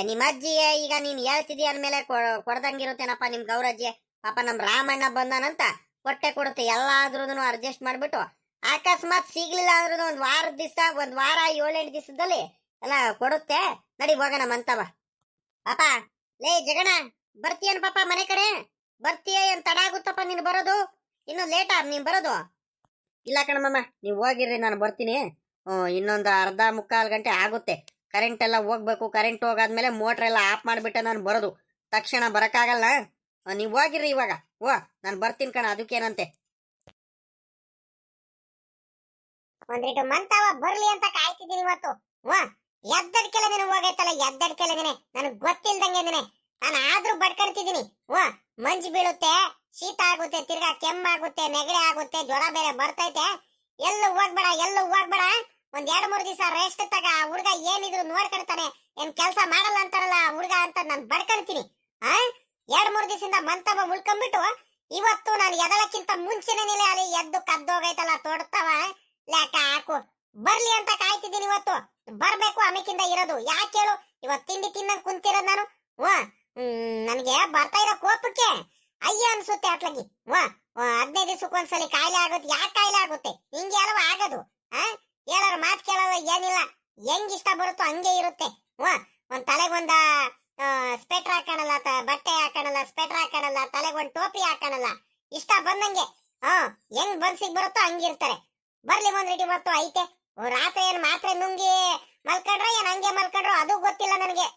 ನಿಮ್ಮ ಅಜ್ಜಿ ಈಗ ನೀನ್ ಹೇಳ್ತಿದ್ಯ ಅಂದ್ಮೇಲೆ ಕೊಡ್ದಂಗಿರುತ್ತೇನಪ್ಪ ನಿಮ್ ಗೌರಜ್ಜಿ. ಪಾಪ ನಮ್ ರಾಮಣ್ಣ ಬಂದಾನಂತ ಕೊಟ್ಟೆ ಕೊಡುತ್ತೆ. ಎಲ್ಲಾದ್ರೂ ಅಡ್ಜಸ್ಟ್ ಮಾಡ್ಬಿಟ್ಟು, ಅಕಸ್ಮಾತ್ ಸಿಗ್ಲಿಲ್ಲ ಅಂದ್ರೂ ಒಂದ್ ವಾರದ ದಿವಸ, 1 ವಾರ 7-8 ದಿವಸದಲ್ಲಿ ಎಲ್ಲ ಕೊಡುತ್ತೆ. ನಡಿ ಹೋಗೋಣ ಮಂತವ. ಪಾಪ ಲೇ ಜಗಣ, ಬರ್ತೀಯನ್ ಪಾಪ ಮನೆ ಕಡೆ? ಬರ್ತೀಯ? ಏನ್ ತಡ ಆಗುತ್ತಪ್ಪ ನೀನ್ ಬರೋದು? ಇನ್ನು ಲೇಟಾ ನೀನ್ ಬರೋದು? ಇಲ್ಲ ಕಣಮ್ಮ, ನೀವ್ ಹೋಗಿರ್ರಿ, ನಾನು ಬರ್ತೀನಿ. ಇನ್ನೊಂದು 1/2-1/4 ಗಂಟೆ ಆಗುತ್ತೆ. ಕರೆಂಟ್ ಎಲ್ಲ ಹೋಗ್ಬೇಕು. ಕರೆಂಟ್ ಹೋಗಾದ್ಮೇಲೆ ಮೋಟ್ರ್ ಎಲ್ಲ ಆಫ್ ಮಾಡ್ಬಿಟ್ಟೆ ನಾನು ಬರೋದು. ತಕ್ಷಣ ಬರಕ್ಕಾಗಲ್ಲ. ನೀವ್ ಹೋಗಿರ್ರಿ ಇವಾಗ. ನಾನು ಬರ್ತೀನಿ ಕಣ, ಅದಕ್ಕೇನಂತೆ. ಒಂದ್ರಿಟ್ಟು ಮಂತವ ಬರ್ಲಿ ಅಂತ ಕಾಯ್ತಿದ್ದೀನಿ ಇವತ್ತು. ವಾ ಎದ್ದಡ್ಕೆಲ್ಲ ನೀನು ಹೋಗೈತಲ್ಲ ಎದ್ದಡ್ಕೆಲ್ಲದೇನೆ ನನಗ್ ಗೊತ್ತಿಲ್ದಂಗೆನೆ ನಾನು ಆದ್ರೂ ಬಡ್ಕಡ್ತಿದ್ದೀನಿ. ವಾ ಮಂಜು ಬೀಳುತ್ತೆ, ಶೀತ ಆಗುತ್ತೆ, ತಿರ್ಗಾ ಕೆಮ್ಮಾಗುತ್ತೆ, ನೆಗಡಿ ಆಗುತ್ತೆ, ಜ್ವರ ಬೇರೆ ಬರ್ತೈತೆ. ಎಲ್ಲೂ ಹೋಗ್ಬೇಡ. ಒಂದ್ 2-3 ದಿವಸ ರೆಸ್ಟ್ ತಗ. ಹುಡ್ಗ ಏನಿದ್ರು ನೋಡ್ಕೊಳ್ತಾನೆ, ಏನ್ ಕೆಲ್ಸ ಮಾಡಲ್ಲ ಅಂತಾರಲ್ಲ ಹುಡ್ಗ ಅಂತ ನಾನು ಬಡ್ಕಳ್ತೀನಿ. 2-3 ದಿವಸದಿಂದ ಮಂತವ ಉಳ್ಕೊಂಡ್ಬಿಟ್ಟು ಇವತ್ತು ನಾನು ಎದಳಕ್ಕಿಂತ ಮುಂಚೆನೇ ಅಲ್ಲಿ ಎದ್ದು ಕದ್ದೋಗೈತಲ್ಲ ತೋಡ್ತಾವ ಲೆಕ್ಕ ಹಾಕು. ಬರ್ಲಿ ಅಂತ ಕಾಯ್ತಿದ್ದೀನಿ. ಇವತ್ತು ಬರ್ಬೇಕು ಆಮೇಕಿಂದ ಇರೋದು. ಯಾಕೆ ಹೇಳು, ಇವತ್ತು ತಿಂಡಿ ತಿನ್ನಂಗ್ ಕುಂತಿರೋದ್ ನಾನು. ವಾ ನನಗೆ ಬರ್ತಾ ಇರೋ ಕೋಪಕ್ಕೆ ಅಯ್ಯ ಅನ್ಸುತ್ತೆ ಅಟ್ಲಗಿ. ವಾ 15 ದಿವಸಕ್ಕೊಂದ್ಸಲಿ ಕಾಯಿಲೆ ಆಗುತ್ತೆ. ಯಾಕೆ ಕಾಯಿಲೆ ಆಗುತ್ತೆ? ಹಿಂಗೆ ಅಲ್ವಾ ಆಗೋದು. ಹೇಳೋರ ಮಾತು ಕೇಳೋದ ಏನಿಲ್ಲ, ಹೆಂಗ್ ಇಷ್ಟ ಬರುತ್ತೋ ಹಂಗೆ ಇರುತ್ತೆ. ವಾ ಒಂದ್ ತಲೆಗೊಂದ ಸ್ಪೆಟ್ರ್ ಹಾಕಣಲ್ಲ, ಬಟ್ಟೆ ಹಾಕಣಲ್ಲ, ಸ್ಪೆಟ್ರ್ ಹಾಕಣಲ್ಲ, ತಲೆಗೊಂದ್ ಟೋಪಿ ಹಾಕಣಲ್ಲ, ಇಷ್ಟ ಬಂದಂಗೆ ಹೆಂಗ್ ಬನ್ಸಿಗ್ ಬರುತ್ತೋ ಹಂಗಿರ್ತಾರೆ. ಬರ್ಲಿ ಒಂದ್ ರೆಡಿ ಬರ್ತೋ ಐತೆ. ರಾತ್ರಿ ಏನ್ ಮಾತ್ರೆ ನುಂಗಿ ಮಲ್ಕೊಂಡ್ರ ಏನ್ ಹಂಗೆ ಮಲ್ಕೊಂಡ್ರು ಅದು ಗೊತ್ತಿಲ್ಲ ನನಗೆ.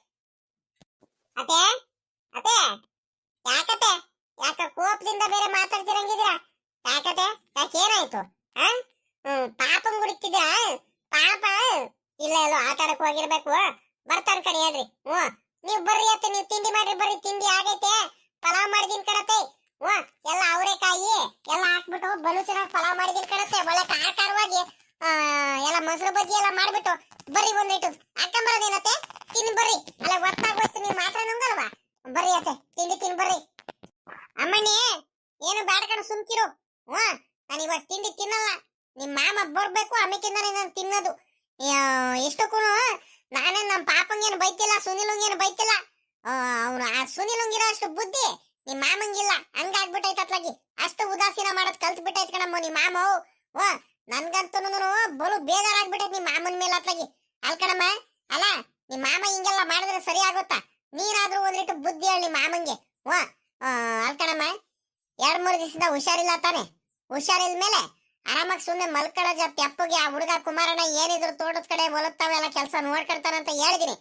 ಅತೆ ಅತೆ ಯಾಕತೆ ಯಾಕ ಕೋಪದಿಂದ ಬೇರೆ ಮಾತಾಡ್ತಿರಂಗಿದ್ದೀರಾ? ಯಾಕತೆ ಯಾಕೇನಾಯ್ತು? ಪಾಪಂಗ್ ಹುಡುಕ್ತಿದ್ದೀರಾ? ಪಾಪ ಇಲ್ಲ ಎಲ್ಲೋ ಆಟ ಆಡಕ್ ಹೋಗಿರ್ಬೇಕು. ಬರ್ತಾನ ಕಣಿ ಹೇಳ್ರಿ. ನೀವ್ ಬರ್ರಿ ಅತ್ತೆ, ನೀವ್ ತಿಂಡಿ ಮಾಡ್ರಿ. ಬರ್ರಿ ತಿಂಡಿ ಆಗೈತೆ. ಪಲಾವ್ ಮಾಡಿದೀನಿ ಕಣತೆ. ಎಲ್ಲ ಅವರೆಕಾಯಿ ಎಲ್ಲ ಹಾಕ್ಬಿಟ್ಟು ಬಲು ಚೆನ್ನಾಗಿ ಪಲಾವ್ ಮಾಡಿದೀನಿ ಕಣತೆ. ಒಳ್ಳೆ ಖಾರವಾಗಿ ಎಲ್ಲ ಮೊಸರು ಬಜ್ಜಿ ಎಲ್ಲ ಮಾಡ್ಬಿಟ್ಟು ಬರ್ರಿ ಒಂದಿಟ್ಟು ಹಾಕೊಂಬರೋದೇನತ್ತೆ. ತಿನ್ ಬರ್ರಿ. ಅಲ್ಲ ಹೊತ್ತಾಗೋಯ್ತು, ನೀವ್ ಮಾತ್ರ ನುಂಗಲ್ವಾ? ಬರ್ರಿ ಅತ್ತೆ ತಿಂಡಿ ತಿನ್ ಬರ್ರಿ. ಅಮ್ಮಣ್ಣಿ ಏನು ಬೇಡ ಕಣ, ಸುಮ್ಕಿರು. ನಾನು ಇವಾಗ ತಿಂಡಿ ತಿನ್ನಲ್ಲ. ನಿಮ್ ಮಾಮ ಬರ್ಬೇಕು, ಆಮೇಕಿಂದಾನೆ ನಾನು ತಿನ್ನೋದು. ಎಷ್ಟಕ್ಕೂ ನಾನೇನ್ ನಮ್ ಪಾಪಂಗೇನು ಬೈತಿಲ್ಲ, ಸುನಿಲಂಗೇನು ಬೈತಿಲ್ಲ. ಅವ್ನು ಆ ಸುನಿಲಂಗಿರೋ ಅಷ್ಟು ಬುದ್ಧಿ ನಿಮ್ ಮಾಮಂಗಿಲ್ಲ. ಹಂಗಾಗ್ಬಿಟ್ಟೈತೆ ಅತ್ಲಾಗಿ. ಅಷ್ಟು ಉದಾಸೀನ ಮಾಡೋದ್ ಕಲ್ತ್ ಬಿಟ್ಟೈತ್ ಕಣಮ್ಮ ನಿಮ್ ಮಾಮ. ನನ್ಗಂತೂ ಬಲು ಬೇಜಾರಾಗ್ಬಿಟ್ಟೈತ್ ನಿಮ್ ಮಾಮನ್ ಮೇಲೆ ಅತ್ಲಾಗಿ. ಅಲ್ಕಣಮ್ಮ, ಅಲ್ಲ ನಿಮ್ ಮಾಮ ಹಿಂಗೆಲ್ಲ ಮಾಡಿದ್ರೆ ಸರಿ ಆಗುತ್ತಾ? ನೀನಾದ್ರೂ ಒಂದಿಟ್ಟು ಬುದ್ಧಿ ಹೇಳಿ ಮಾಮಂಗೆ. ಅಲ್ಕಣಮ್ಮ, 2-3 ದಿವಸದಿಂದ ಹುಷಾರಿಲ್ಲ ತಾನೆ. ಹುಷಾರಿಲ್ಮೇಲೆ ಆರಾಮಾಗಿ ಸುಮ್ಮನೆ ಮಲ್ಕೊಳ್ಳೋ ತೆಪ್ಪಗೆ ಆ ಹುಡುಗ ಕುಮಾರಣ್ಣ ಏನಿದ್ರು ತೋಟದ ಕಡೆ ಹೊಲತ್ತಾವೆಲ್ಲ ಕೆಲಸ ನೋಡ್ಕೊಳ್ತಾನಂತ ಹೇಳಿದೀನಿ.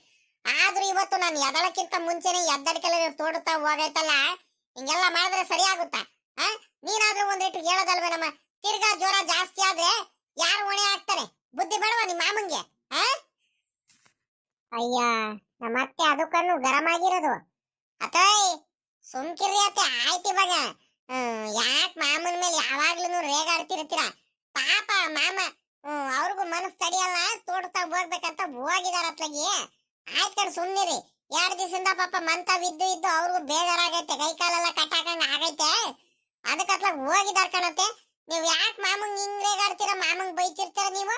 ಆದ್ರೂ ಇವತ್ತು ನಾನು ಎದಳಕ್ಕಿಂತ ಮುಂಚೆನೆ ಎದ್ದಡ್ಕೆಲ್ಲ ತೋಡುತ್ತಾ ಹೋಗೈತಲ್ಲ, ಹಿಂಗೆಲ್ಲ ಮಾಡಿದ್ರೆ ಸರಿ ಆಗುತ್ತಾ? ನೀನಾದ್ರೂ ಒಂದಿಟ್ಟು ಹೇಳೋದಲ್ವೇನಮ್ಮ? ತಿರ್ಗಾ ಜ್ವರ ಜಾಸ್ತಿ ಆದ್ರೆ ಯಾರು ಹೊಣೆ ಹಾಕ್ತಾರೆ? ಬುದ್ಧಿ ಬೇಡವಾ ನಿಮ್ಮ ಮಾಮಂಗೆ? ಅಯ್ಯ ನಮ್ಮ ಅತ್ತೆ ಅದಕ್ಕನ್ನು ಗರಂ ಆಗಿರೋದು. ಅತ್ತಾಯ್ ಸುಮ್ಕಿರ್ರಿ ಅತ್ತೆ, ಆಯ್ತು ಇವಾಗ. ಯಾಕೆ ಮಾಮನ ಮೇಲೆ ಯಾವಾಗ್ಲೂ ರೇಗಾಡ್ತಿರ್ತೀರ? ಪಾಪ ಮಾಮ ಅವ್ರಿಗೂ ಮನಸ್ಸು ತಡಿಯಲ್ಲ, ತೋಟದಾಗ ಹೋಗ್ಬೇಕಂತ ಹೋಗಿದಾರ ಅತ್ಲಾಗಿ. ಆಯ್ತು ಕಣ್ ಸುಮ್ನಿರಿ. 2 ದಿವಸದಿಂದ ಪಾಪ ಮಂತ ಇದ್ದು ಅವ್ರಿಗೂ ಬೇಜಾರಾಗೈತೆ, ಕೈ ಕಾಲೆಲ್ಲ ಕಟ್ಟಾಕಂಗ ಆಗೈತೆ. ಅದಕ್ಕತ್ಲಾಗ ಹೋಗಿದಾರ ಕಣತ್ತೆ. ನೀವ್ ಯಾಕೆ ಮಾಮಂಗ್ ಹಿಂಗ್ ರೇಗಾಡ್ತೀರ? ಮಾಮಂಗ್ ಬೈತಿರ್ತೀರ ನೀವು.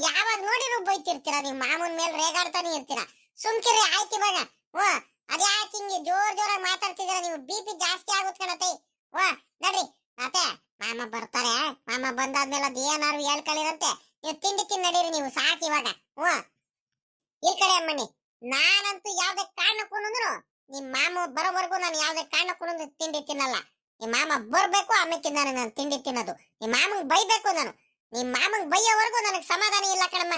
ಯಾವಾಗ ನೋಡಿದ್ರು ಬೈತಿರ್ತೀರ. ನೀವು ಮಾಮನ್ ಮೇಲೆ ರೇಗಾಡ್ತಾನೆ ಇರ್ತೀರ. ಸುಮ್ಕಿರಿ ಆಯ್ತು ಇವಾಗ. ಅದ್ಯಾಕೆ ಹಿಂಗೆ ಜೋರಾಗಿ ಮಾತಾಡ್ತಿದ್ದೀರ ನೀವು? BP ಜಾಸ್ತಿ ಆಗುತ್ತೆ ಕಣತ್ತೆ. ನಡ್ರಿ ಮತ್ತೆ ಮಾಮ ಬರ್ತಾರೆ. ಮಾಮ ಬಂದಾದ್ಮೇಲೆ ಅದ್ ಏನಾರು ಹೇಳ್ಕೊಳ್ಳಿರಂತೆ. ನೀವು ತಿಂಡಿ ನಡೀರಿ ನೀವು, ಸಾಕು ಇವಾಗ. ಈ ಕಡೆ ಅಮ್ಮಣ್ಣಿ, ನಾನಂತೂ ಯಾವ್ದೇ ಕಾರಣಕ್ಕೂ ನಿಮ್ ಮಾಮ ಬರೋವರೆಗೂ ನಾನು ಯಾವ್ದೇ ಕಾರಣಕ್ಕೂ ತಿಂಡಿ ತಿನ್ನಲ್ಲ. ನಿಮ್ ಮಾಮ ಬರ್ಬೇಕು, ಆಮೇಕಿಂದಾನೆ ನಾನು ತಿಂಡಿ ತಿನ್ನೋದು. ನಿಮ್ ಮಾಮಂಗ್ ಬೈಬೇಕು ನಾನು. ನಿಮ್ ಮಾಮಂಗ್ ಬೈಯೋವರೆಗೂ ನನಗ್ ಸಮಾಧಾನ ಇಲ್ಲ ಕಣಮ್ಮ.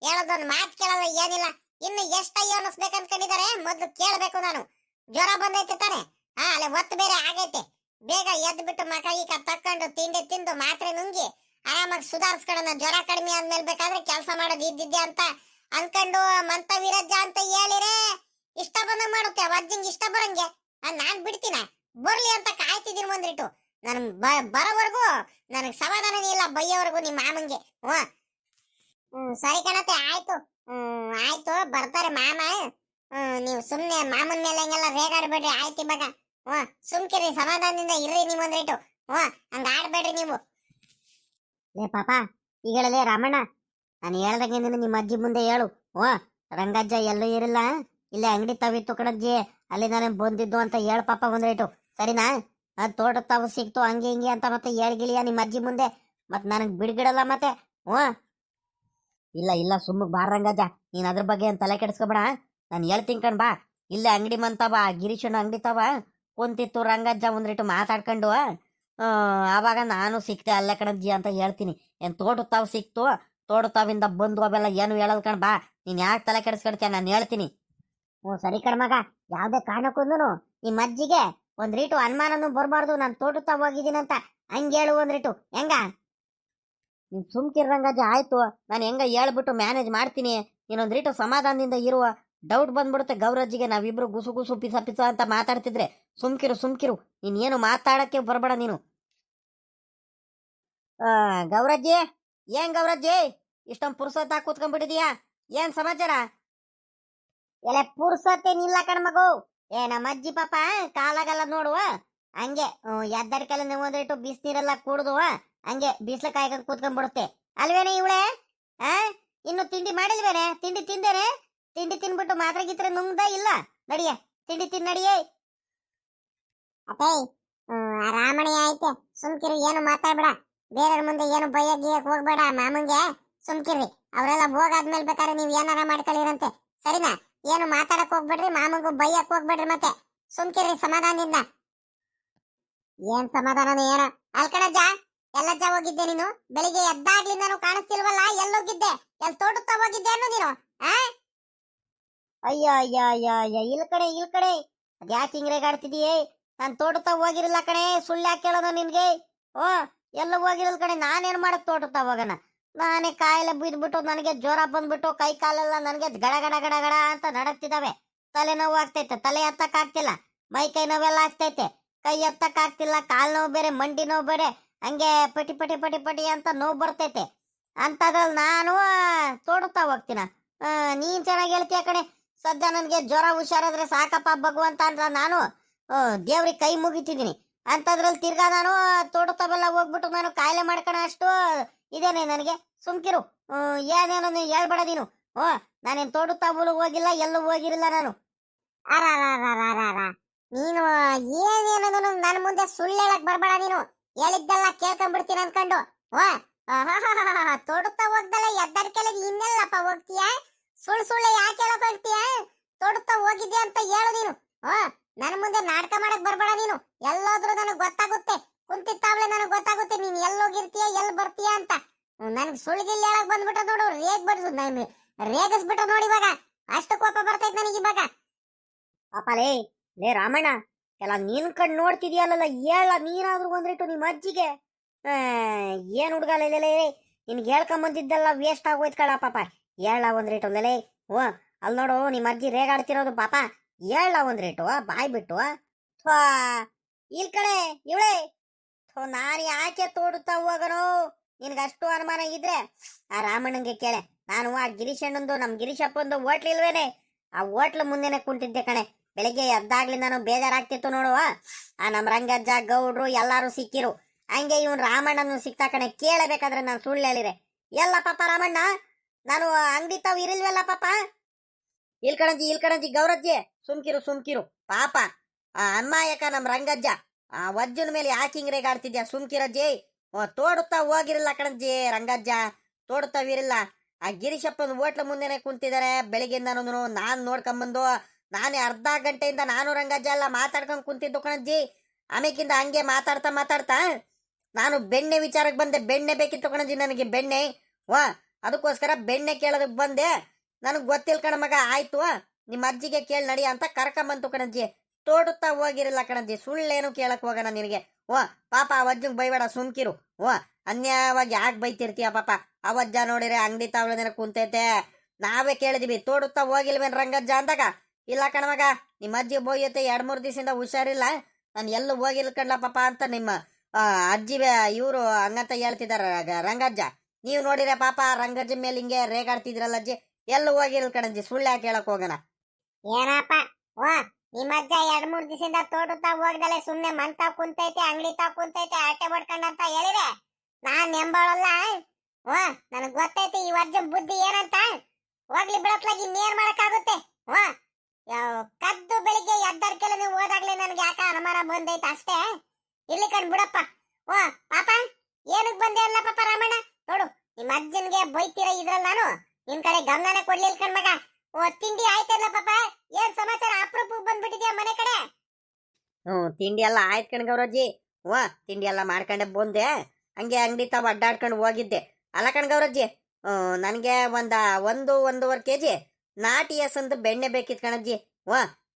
ಹೇಳೋದೊಂದು ಮಾತು ಕೇಳಲ್ಲ, ಏನಿಲ್ಲ. ಇನ್ನು ಎಷ್ಟಯ್ಯೋ ಅನ್ನಿಸ್ಬೇಕು ಅನ್ಕೊಂಡಿದ್ದಾರೆ, ಮೊದ್ಲು ಕೇಳಬೇಕು ನಾನು. ಜ್ವರ ಬಂದೈತೆ ತಾನೆ? ಅಲ್ಲೇ ಒತ್ತು ಬೇರೆ ಆಗೈತೆ. ಬೇಗ ಎದ್ದು ಬಿಟ್ಟು ಮಕ ಈಗ ತಕ್ಕೊಂಡು ತಿಂಡಿ ತಿಂದು ಮಾತ್ರೆ ನುಂಗಿ ಆರಾಮಾಗಿ ಸುಧಾರಿಸ್ಕೊಳ್ಳೋಣ. ಜ್ವರ ಕಡಿಮೆ ಆದ್ಮೇಲೆ ಬೇಕಾದ್ರೆ ಕೆಲಸ ಮಾಡೋದು ಇದ್ದಿದ್ದೆ ಅಂತ ಅನ್ಕೊಂಡು ಮಂತ ವಿರಜ್ಜ ಅಂತ ಹೇಳಿರೆ ಇಷ್ಟ ಬಂದ ಮಾಡುತ್ತೆ. ಅಜ್ಜಿಂಗ್ ಇಷ್ಟ ಬರಂಗೆ ನಾನ್ ಬಿಡ್ತೀನ? ಬರ್ಲಿ ಅಂತ ಕಾಯ್ತಿದ್ದೀನಿ ಒಂದಿಟ್ಟು. ನನ್ ಬರೋವರೆಗೂ ನನಗ್ ಸಮಾಧಾನನೇ ಇಲ್ಲ, ಬೈಯೋವರೆಗೂ ನಿಮ್ಮ ಮಾಮಂಗೆ. ಸರಿ ಕಣತೆ, ಆಯ್ತು. ಆಯ್ತು ಬರ್ತಾರೆ ಮಾಮ. ನೀವು ಸುಮ್ನೆ ಮಾಮನ್ ಮೇಲೆ ಹಂಗೆಲ್ಲ ರೇಗಾಡ್ಬೇಡ್ರಿ. ಆಯ್ತು ಇವಾಗ. ಸುಮ್ಕಿರಿ, ಸಮಾಧಾನದಿಂದ ಇರ್ರಿ ನೀವು ಒಂದಿಟ್ಟು. ಹಂಗ ಆಡ್ಬೇಡ್ರಿ ನೀವು. ಲೇ ಪಾಪ, ಈಗ ಹೇಳಲೇ ರಾಮಣ್ಣ, ನಾನು ಹೇಳ್ದಂಗೆ ನಿಮ್ಮ ಅಜ್ಜಿ ಮುಂದೆ ಹೇಳು. ರಂಗಜ್ಜ ಎಲ್ಲೂ ಇರಲ್ಲ, ಇಲ್ಲೇ ಅಂಗಡಿ ತಾವಿತ್ತು ಕಣಜ್ಜಿ, ಅಲ್ಲಿ ನಾನು ಬಂದಿದ್ದು ಅಂತ ಹೇಳು ಪಾಪ ಒಂದ್ರೇಟು. ಸರಿನಾ? ಅದು ತೋಟ ತಾವು ಸಿಕ್ತು ಹಂಗೆ ಹಿಂಗೆ ಅಂತ ಮತ್ತೆ ಹೇಳ್ಗಿಳಿಯ ನಿಮ್ಮ ಅಜ್ಜಿ ಮುಂದೆ. ಮತ್ ನನಗ್ ಬಿಡ್ಗಿಡಲ್ಲ ಮತ್ತೆ. ಇಲ್ಲ ಇಲ್ಲ ಸುಮ್ಮಗ್ ಬಾ ರಂಗಜ್ಜ, ನೀನ್ ಅದ್ರ ಬಗ್ಗೆ ಏನ್ ತಲೆ ಕೆಡಿಸ್ಕೊಬೇಡ. ನಾನು ಹೇಳ್ತೀನಿ ಕಣ್ ಬಾ. ಇಲ್ಲೇ ಅಂಗಡಿ ಮಂತಾವ, ಗಿರೀಶಣ್ಣ ಅಂಗಡಿ ತಾವ ಕುಂತಿತ್ತು ರಂಗಜ್ಜ ಒಂದ್ರೇಟು ಮಾತಾಡ್ಕೊಂಡು. ಆವಾಗ ನಾನು ಸಿಕ್ತೆ ಅಲ್ಲೇ ಕಣಜ್ಜಿ ಅಂತ ಹೇಳ್ತೀನಿ. ಏನ್ ತೋಟ ತಾವು ಸಿಕ್ತು, ತೋಟ ತಾವಿಂದ ಬಂದು ಅವೆಲ್ಲ ಏನು ಹೇಳೋದ್ ಕಣ್ ಬಾ. ನೀನ್ ಯಾಕೆ ತಲೆ ಕೆಡಿಸ್ಕೊಡ್ತೀಯ, ನಾನು ಹೇಳ್ತೀನಿ. ಸರಿ ಕಣ್ಮಗ, ಯಾವ್ದೇ ಕಾರಣಕ್ಕೂ ನಿಮ್ಮ ಅಜ್ಜಿಗೆ ಒಂದ್ ರೀಟು ಅನುಮಾನನೂ ಬರ್ಬಾರ್ದು. ನಾನು ತೋಟ ತಾವ್ ಹೋಗಿದ್ದೀನಂತ ಹಂಗ ಹೇಳು ಒಂದ್ ರೀಟು. ಹೆಂಗ? ನೀನ್ ಸುಮ್ಕಿರ್ ರಂಗಜ್ಜ, ಆಯ್ತು. ನಾನು ಹೆಂಗ ಹೇಳ್ಬಿಟ್ಟು ಮ್ಯಾನೇಜ್ ಮಾಡ್ತೀನಿ. ಇನ್ನೊಂದ್ ರೀಟು ಸಮಾಧಾನದಿಂದ ಇರುವ. ಡೌಟ್ ಬಂದ್ಬಿಡುತ್ತೆ ಗೌರಜ್ಜಿಗೆ, ನಾವಿಬ್ರು ಗುಸು ಗುಸು ಪಿಸ ಪಿಸ ಅಂತ ಮಾತಾಡ್ತಿದ್ರೆ. ಸುಮ್ಕಿರು ಸುಮ್ಕಿರು, ನೀನ್ ಏನು ಮಾತಾಡಕ್ಕೆ ಬರಬೇಡ ನೀನು. ಗೌರಜ್ಜಿ, ಏನ್ ಗೌರಜ್ಜಿ ಇಷ್ಟೊಂದು ಪುರ್ಸೊತ್ತ ಕೂತ್ಕೊಂಡ್ಬಿಟ್ಟಿದೀಯಾ? ಏನ್ ಸಮಾಚಾರ? ಎಲ್ಲ ಪುರ್ಸೊತ್ತೇನಿಲ್ಲ ಕಣ್ಮಗು. ನಮ್ಮ ಅಜ್ಜಿ ಪಾಪ ಕಾಲಾಗಲ್ಲ ನೋಡುವ, ಹಂಗೆ ಎದ್ದಡ್ಕೆಲ್ಲ ನೀವು ಒಂದಿಟ್ಟು ಬಿಸಿನೀರೆಲ್ಲ ಕುಡ್ದು ಹಂಗೆ ಬಿಸಿಲು ಕಾಯ್ಕೊಂಡು ಕೂತ್ಕೊಂಡ್ಬಿಡುತ್ತೆ ಅಲ್ವೇನೆ ಇವಳೆ. ಆ ಇನ್ನು ತಿಂಡಿ ಮಾಡಿಲ್ವೇನೆ? ತಿಂಡಿ ತಿಂದೇನೆ? ತಿಂಡಿ ತಿನ್ಬಿಟ್ಟು ಮಾತ್ರ ಗಿತ್ರ ನುಂಗ್ದ ಇಲ್ಲ? ನಡಿಯೇ ತಿಂಡಿ ತಿನ್ ನಡಿಯೇ. ಅಪ್ಪೇ ರಾಮಣಿ ಆಯ್ತೆ, ಸುಮ್ಕಿರು, ಏನು ಮಾತಾಡ್ಬೇಡ. ಬೇರೆಯವ್ರ ಮುಂದೆ ಏನು ಭಯ ಗೀಯಕ್ ಹೋಗ್ಬೇಡ. ಮಾಮಂಗೆ ಸುಮ್ಕಿರಿ, ಅವರೆಲ್ಲ ಹೋಗಾದ್ಮೇಲೆ ಬೇಕಾದ್ರೆ ನೀವ್ ಏನಾರ ಮಾಡ್ಕೊಳ್ಳಿರಂತೆ, ಸರಿನಾ? ಏನು ಮಾತಾಡಕ್ ಹೋಗ್ಬೇಡ್ರಿ, ಮಾಮಂಗೂ ಬೈಯಕ್ ಹೋಗ್ಬೇಡ್ರಿ. ಮತ್ತೆ ಸುಮ್ಕಿರಿ ಸಮಾಧಾನದಿಂದ. ಏನ್ ಸಮಾಧಾನ ಏನೋ ಅಲ್ಕಣಜ್ಜ, ಎಲ್ಲಜ್ಜ ಹೋಗಿದ್ದೆ ನೀನು? ಬೆಳಿಗ್ಗೆ ಎದ್ದಾಗ್ಲಿಂದ ಕಾಣಿಸ್ತಿಲ್ವಲ್ಲ, ಎಲ್ಲೋಗಿದ್ದೆ? ಎಲ್ ತೋಟಕ್ಕೆ ಹೋಗಿದ್ದೆ ಅನ್ನೋ ನೀನು? ಅಯ್ಯ ಅಯ್ಯ ಅಯ್ಯ ಅಯ್ಯ, ಇಲ್ ಕಡೆ ಅದ್ಯಾಕೆ ಹಿಂಗ್ ರೇಗಾಡ್ತಿದೀಯೇ? ನಾನ್ ತೋಟದ ಹೋಗಿರಲ್ಲ ಕಣೆ, ಸುಳ್ಳು ಯಾಕೆ ಹೇಳೋದು ನಿನ್ಗೆ? ಓ, ಎಲ್ಲ ಹೋಗಿರಲ್ ಕಣೆ. ನಾನೇನ್ ಮಾಡಕ್ ತೋಟದ ಹೋಗೋಣ? ನಾನೇ ಕಾಯಿಲೆ ಬಿದ್ಬಿಟ್ಟು ನನಗೆ ಜ್ವರ ಬಂದ್ಬಿಟ್ಟು ಕೈ ಕಾಲೆಲ್ಲ ನನಗೆ ಗಡ ಗಡ ಗಡ ಗಡ ಅಂತ ನಡಕ್ತಿದಾವೆ. ತಲೆನೋವು ಆಗ್ತೈತೆ, ತಲೆ ಎತ್ತಕ್ ಆಗ್ತಿಲ್ಲ. ಮೈ ಕೈ ನೋವೆಲ್ಲ ಆಗ್ತೈತೆ, ಕೈ ಎತ್ತಕ್ ಆಗ್ತಿಲ್ಲ. ಕಾಲ್ ನೋವು ಬೇರೆ, ಮಂಡಿ ನೋವು ಬೇರೆ, ಹಂಗೆ ಪಟಿ ಪಟಿ ಪಟಿ ಪಟಿ ಅಂತ ನೋವು ಬರ್ತೈತೆ. ಅಂತದ್ರಲ್ಲಿ ನಾನು ತೋಟದ ಹೋಗ್ತೀನ? ನೀನ್ ಚೆನ್ನಾಗಿ ಹೇಳ್ತೀಯ ಕಣೆ. ಸದ್ಯ ನನಗೆ ಜ್ವರ ಹುಷಾರಾದ್ರೆ ಸಾಕಪ್ಪ ಭಗವಂತ ಅಂತ ನಾನು ದೇವ್ರಿಗೆ ಕೈ ಮುಗಿತಿದ್ದೀನಿ. ಅಂತದ್ರಲ್ಲಿ ತಿರ್ಗಾ ನಾನು ತೋಟದವೆಲ್ಲ ಹೋಗ್ಬಿಟ್ಟು ನಾನು ಕಾಯಿಲೆ ಮಾಡ್ಕೊಳ ಅಷ್ಟು ಇದೇನೆ ನನಗೆ. ಸುಮ್ಕಿರು, ಏನೇನೋ ನೀವು ಹೇಳ್ಬೇಡ ನೀನು. ನಾನೇನು ತೋಟದ ಹೋಗಿಲ್ಲ, ಎಲ್ಲೂ ಹೋಗಿರಲಿಲ್ಲ ನಾನು. ನೀನು ಏನೇನೋ ನನ್ನ ಮುಂದೆ ಸುಳ್ಳು ಹೇಳಕ್ ಬರ್ಬೇಡ. ನೀನು ಹೇಳಿದ್ದೆಲ್ಲ ಕೇಳ್ಕೊಂಡ್ಬಿಡ್ತೀನಿ ಅನ್ಕೊಂಡು ತೋಟದ ಹೋಗ್ದಲ್ಲ ಎದ್ದಡ್ಕೆಲ್ಲ ಇನ್ನೆಲ್ಲಪ್ಪ ಹೋಗ್ತೀಯ? ಸುಳ್ಳು ಯಾಕೆ ಹೇಳಕ್ ಹೋಗ್ತೀಯ? ತೋಟದ ಹೋಗಿದ್ಯಾ ಅಂತ ಹೇಳು ನೀನು. ನನ್ನ ಮುಂದೆ ನಾಟಕ ಮಾಡಕ್ ಬರ್ಬೇಡ ನೀನು. ಎಲ್ಲೋದ್ರು ನನಗೆ ಗೊತ್ತಾಗುತ್ತೆ, ಕುಂತಿತ್ತಾವ್ಲೆ ನನಗೆ ಗೊತ್ತಾಗುತ್ತೆ ನೀನ್ ಎಲ್ಲೋಗಿರ್ತೀಯ, ಎಲ್ಲಿ ಬರ್ತೀಯ ಅಂತ. ನನ್ಗೆ ಸುಳ್ಗಿಲ್ ಹೇಳಕ್ ಬಂದ್ಬಿಟ್ಟ ನೋಡು, ರೇಗಿಸ್ಬಿಟ್ಟ ನೋಡಿ. ಇವಾಗ ಅಷ್ಟು ಕೋಪ ಬರ್ತೈತೆ ನನಗೆ ಇವಾಗ. ಪಾಪ ಲೇ ರಾಮಣ್ಣ, ಎಲ್ಲ ನೀನ್ ಕಣ್ ನೋಡ್ತಿದ್ಯಲ್ಲ, ಹೇಳ ನೀನಾದ್ರೂ ಒಂದ್ರಿಟ್ಟು ನಿಮ್ಮ ಅಜ್ಜಿಗೆ. ಏನ್ ಹುಡ್ಗಲೇ, ನಿನ್ಗೆ ಹೇಳ್ಕೊಂಬಂದಿದ್ದೆಲ್ಲ ವೇಸ್ಟ್ ಆಗೋಯ್ತು ಕಣ ಪಾಪ. ಹೇಳ ಒಂದ್ರಿಟ್ಟು ಲೇ. ಅಲ್ಲಿ ನೋಡು, ನಿಮ್ಮ ಅಜ್ಜಿ ರೇಗಾಡ್ತಿರೋದು ಪಾಪ. ಹೇಳ ಒಂದ್ರಿಟ್ಟು ಬಾಯ್ ಬಿಟ್ಟು. ಇಲ್ ಕಡೆ ಇವಳೆ, ನಾನು ಯಾಕೆ ತೋಡುತ್ತಾ ಹೋಗನು? ನಿನ್ಗಷ್ಟು ಅನುಮಾನ ಇದ್ರೆ ಆ ರಾಮಣ್ಣಂಗೆ ಕೇಳೆ. ನಾನು ಆ ಗಿರೀಶ್ ಅಣ್ಣಂದು, ನಮ್ ಗಿರೀಶಪ್ಪಂದು ಹೋಟ್ಲ್ ಇಲ್ವೇನೆ, ಆ ಹೋಟ್ಲ್ ಮುಂದೆನೆ ಕುಂತಿದ್ದೆ ಕಣೆ. ಬೆಳಿಗ್ಗೆ ಎದ್ದಾಗ್ಲಿ ನಾನು ಬೇಜಾರಾಗ್ತಿತ್ತು ನೋಡುವ. ಆ ನಮ್ ರಂಗಜ್ಜ, ಗೌಡ್ರು ಎಲ್ಲಾರು ಸಿಕ್ಕಿರು. ಹಂಗೆ ಇವನ್ ರಾಮಣ್ಣನು ಸಿಕ್ತಾ ಕಣೆ. ಕೇಳಬೇಕಾದ್ರೆ ನಾನು ಸುಳ್ಳು ಹೇಳಿರೆ. ಎಲ್ಲ ಪಾಪ ರಾಮಣ್ಣ, ನಾನು ಅಂಗಡಿ ತಾವು ಇರಲ್ವಲ್ಲ ಪಾಪ. ಇಲ್ಕಣಜ್ಜಿ ಗೌರಜ್ಜಿ, ಸುಮ್ಕಿರು ಪಾಪ. ಆ ಅನ್ಮಾಯಕ ನಮ್ ರಂಗಜ್ಜ ಆ ವಜ್ಜನ ಮೇಲೆ ಯಾಕೆ ಹಿಂಗ್ ರೇಗಾಡ್ತಿದ್ಯಾ? ಸುಮ್ಕಿರಜ್ಜಿ. ತೋಡುತ್ತಾ ಹೋಗಿರಲ್ಲ ಕಣಜ್ಜಿ ರಂಗಜ್ಜ, ತೋಡುತ್ತಾವಿರಲ್ಲ. ಆ ಗಿರೀಶಪ್ಪನ ಹೋಟ್ಲ ಮುಂದೆನೆ ಕುಂತಿದ್ದಾರೆ ಬೆಳಿಗ್ಗೆಯಿಂದನೂ. ನಾನ್ ನೋಡ್ಕೊಂಬಂದು ನಾನೇ ಅರ್ಧ ಗಂಟೆಯಿಂದ ನಾನು ರಂಗಜ್ಜ ಎಲ್ಲ ಮಾತಾಡ್ಕೊಂಡ್ ಕುಂತಿದ್ದು ಕಣಜ್ಜಿ. ಆಮೇಕಿಂದ ಹಂಗೆ ಮಾತಾಡ್ತಾ ನಾನು ಬೆಣ್ಣೆ ವಿಚಾರಕ್ಕೆ ಬಂದೆ. ಬೆಣ್ಣೆ ಬೇಕಿತ್ತು ಕಣಜ್ಜಿ ನನಗೆ, ಬೆಣ್ಣೆ. ಅದಕ್ಕೋಸ್ಕರ ಬೆಣ್ಣೆ ಕೇಳೋದಕ್ಕೆ ಬಂದೆ. ನನಗೆ ಗೊತ್ತಿಲ್ಲ ಕಣ ಮಗ. ಆಯ್ತು, ನಿಮ್ಮ ಅಜ್ಜಿಗೆ ಕೇಳಿ ನಡಿ ಅಂತ ಕರ್ಕೊಂಬಂತು ಕಣಜ್ಜಿ. ತೋಡುತ್ತಾ ಹೋಗಿರಲ್ಲ ಕಣಜ್ಜಿ, ಸುಳ್ಳೇನು ಕೇಳಕ್ ಹೋಗೋಣ ನಿನಗೆ. ಪಾಪ ಆ ಅಜ್ಜಂಗ್ ಬೈಬೇಡ, ಸುಮ್ಕಿರು. ಅನ್ಯಾಯವಾಗಿ ಯಾಕೆ ಬೈತಿರ್ತೀಯ ಪಾಪ? ಅವಜ್ಜ ನೋಡಿರೆ ಅಂಗಡಿ ತಾವಳದೇನ ಕುಂತೈತೆ. ನಾವೇ ಕೇಳಿದಿವಿ ತೋಡುತ್ತಾ ಹೋಗಿಲ್ವೇನ್ ರಂಗಜ್ಜ ಅಂದಾಗ, ಇಲ್ಲ ಕಣಮಗ ನಿಮ್ಮ ಅಜ್ಜಿ ಬೋಯ್ಯತೆ, 2-3 ದಿವಸದಿಂದ ಹುಷಾರಿಲ್ಲ, ನಾನು ಎಲ್ಲೂ ಹೋಗಿಲ್ಲ ಕಣ್ಲ ಪಾಪ ಅಂತ ನಿಮ್ಮ ಅಜ್ಜಿ ಇವರು ಹಂಗಂತ ಹೇಳ್ತಿದಾರ ರಂಗಜ್ಜ. ನೀವು ನೋಡಿರೆ ಪಾಪ ರಂಗಜ್ಜ ಮೇಲೆ ಹಿಂಗೆ ರೇಗಾಡ್ತಿದ್ರಲ್ಲ ಅಜ್ಜಿ. ಎಲ್ಲೂ ಹೋಗಿರಲ್ ಕಣಜ್ಜಿ, ಸುಳ್ಳು ಯಾಕೆ ಹೇಳಕ್ ಹೋಗೋಣ? ಏನಪ್ಪ ನಿಮ್ಮ ಅಜ್ಜ 2-3 ದಿವಸದಿಂದ ತೋಟದ ಹೋಗ್ದಲೆ ಸುಮ್ನೆ ಮಂತಾವ್ ಕುಂತೈತೆ, ಅಂಗಡಿ ತಾವ್ ಕುಂತೈತೆ, ಆಟೆ ಬಡ್ಕೊಂಡಂತ ಹೇಳಿರೆ ನಾನ್ ನೆಂಬಳಲ್ಲ. ನನಗ್ ಗೊತ್ತೈತೆ ಈ ಅಜ್ಜ ಬುದ್ಧಿ ಏನಂತ. ಹೋಗ್ಲಿ ಬಿಡತ್ಲಾಗಿ ಇನ್ನೇನ್ ಮಾಡಕ್ಕಾಗುತ್ತೆ? ಕದ್ದು ಬೆಳಿಗ್ಗೆ ಎದ್ದರ್ಕೆಲ್ಲ ನೀವು ಹೋದಾಗ್ಲೇ ನನ್ಗೆ ಯಾಕ ಅನುಮಾನ ಬಂದೈತೆ ಅಷ್ಟೇ. ಇಲ್ಲಿ ಕಣ್ ಬಿಡಪ್ಪ. ಪಾಪ ಏನಕ್ ಬಂದೆ ಅಲ್ಲ ಪಾಪ ರಾಮಣ್ಣ? ನೋಡು, ನಿಮ್ಮ ಅಜ್ಜನ್ಗೆ ಬೈತೀರ ಇದ್ರಲ್ಲಿ ನಾನು ನಿನ್ ಕಡೆ ಗಮನನೇ ಕೊಡ್ಲಿಲ್ಲ ಕಣ್ಮಗ. ತಿಂಡಿ ಆಯ್ತಲ್ಲ ಪಾಪ? ಏನ್ ಸಮಾಚಾರ, ಅಪ್ರೂಪಕ್ಕೆ ಬಂದ್ಬಿಟ್ಟಿದ್ಯಾ ಮನೆ ಕಡೆ? ತಿಂಡಿ ಎಲ್ಲ ಆಯ್ತು ಕಣ್ ಗೌರಜ್ಜಿ. ತಿಂಡಿ ಎಲ್ಲ ಮಾಡ್ಕೊಂಡೆ ಬಂದೆ. ಹಂಗೆ ಅಂಗಡಿ ತಾವ್ ಅಡ್ಡಾಡ್ಕೊಂಡು ಹೋಗಿದ್ದೆ. ಅಲ್ಲ ಕಣ್ ಗೌರಜ್ಜಿ, ನನಗೆ 1-1.5 kg ನಾಟಿ ಹಸಂದು ಬೆಣ್ಣೆ ಬೇಕಿತ್ತು ಕಣಜ್ಜಿ.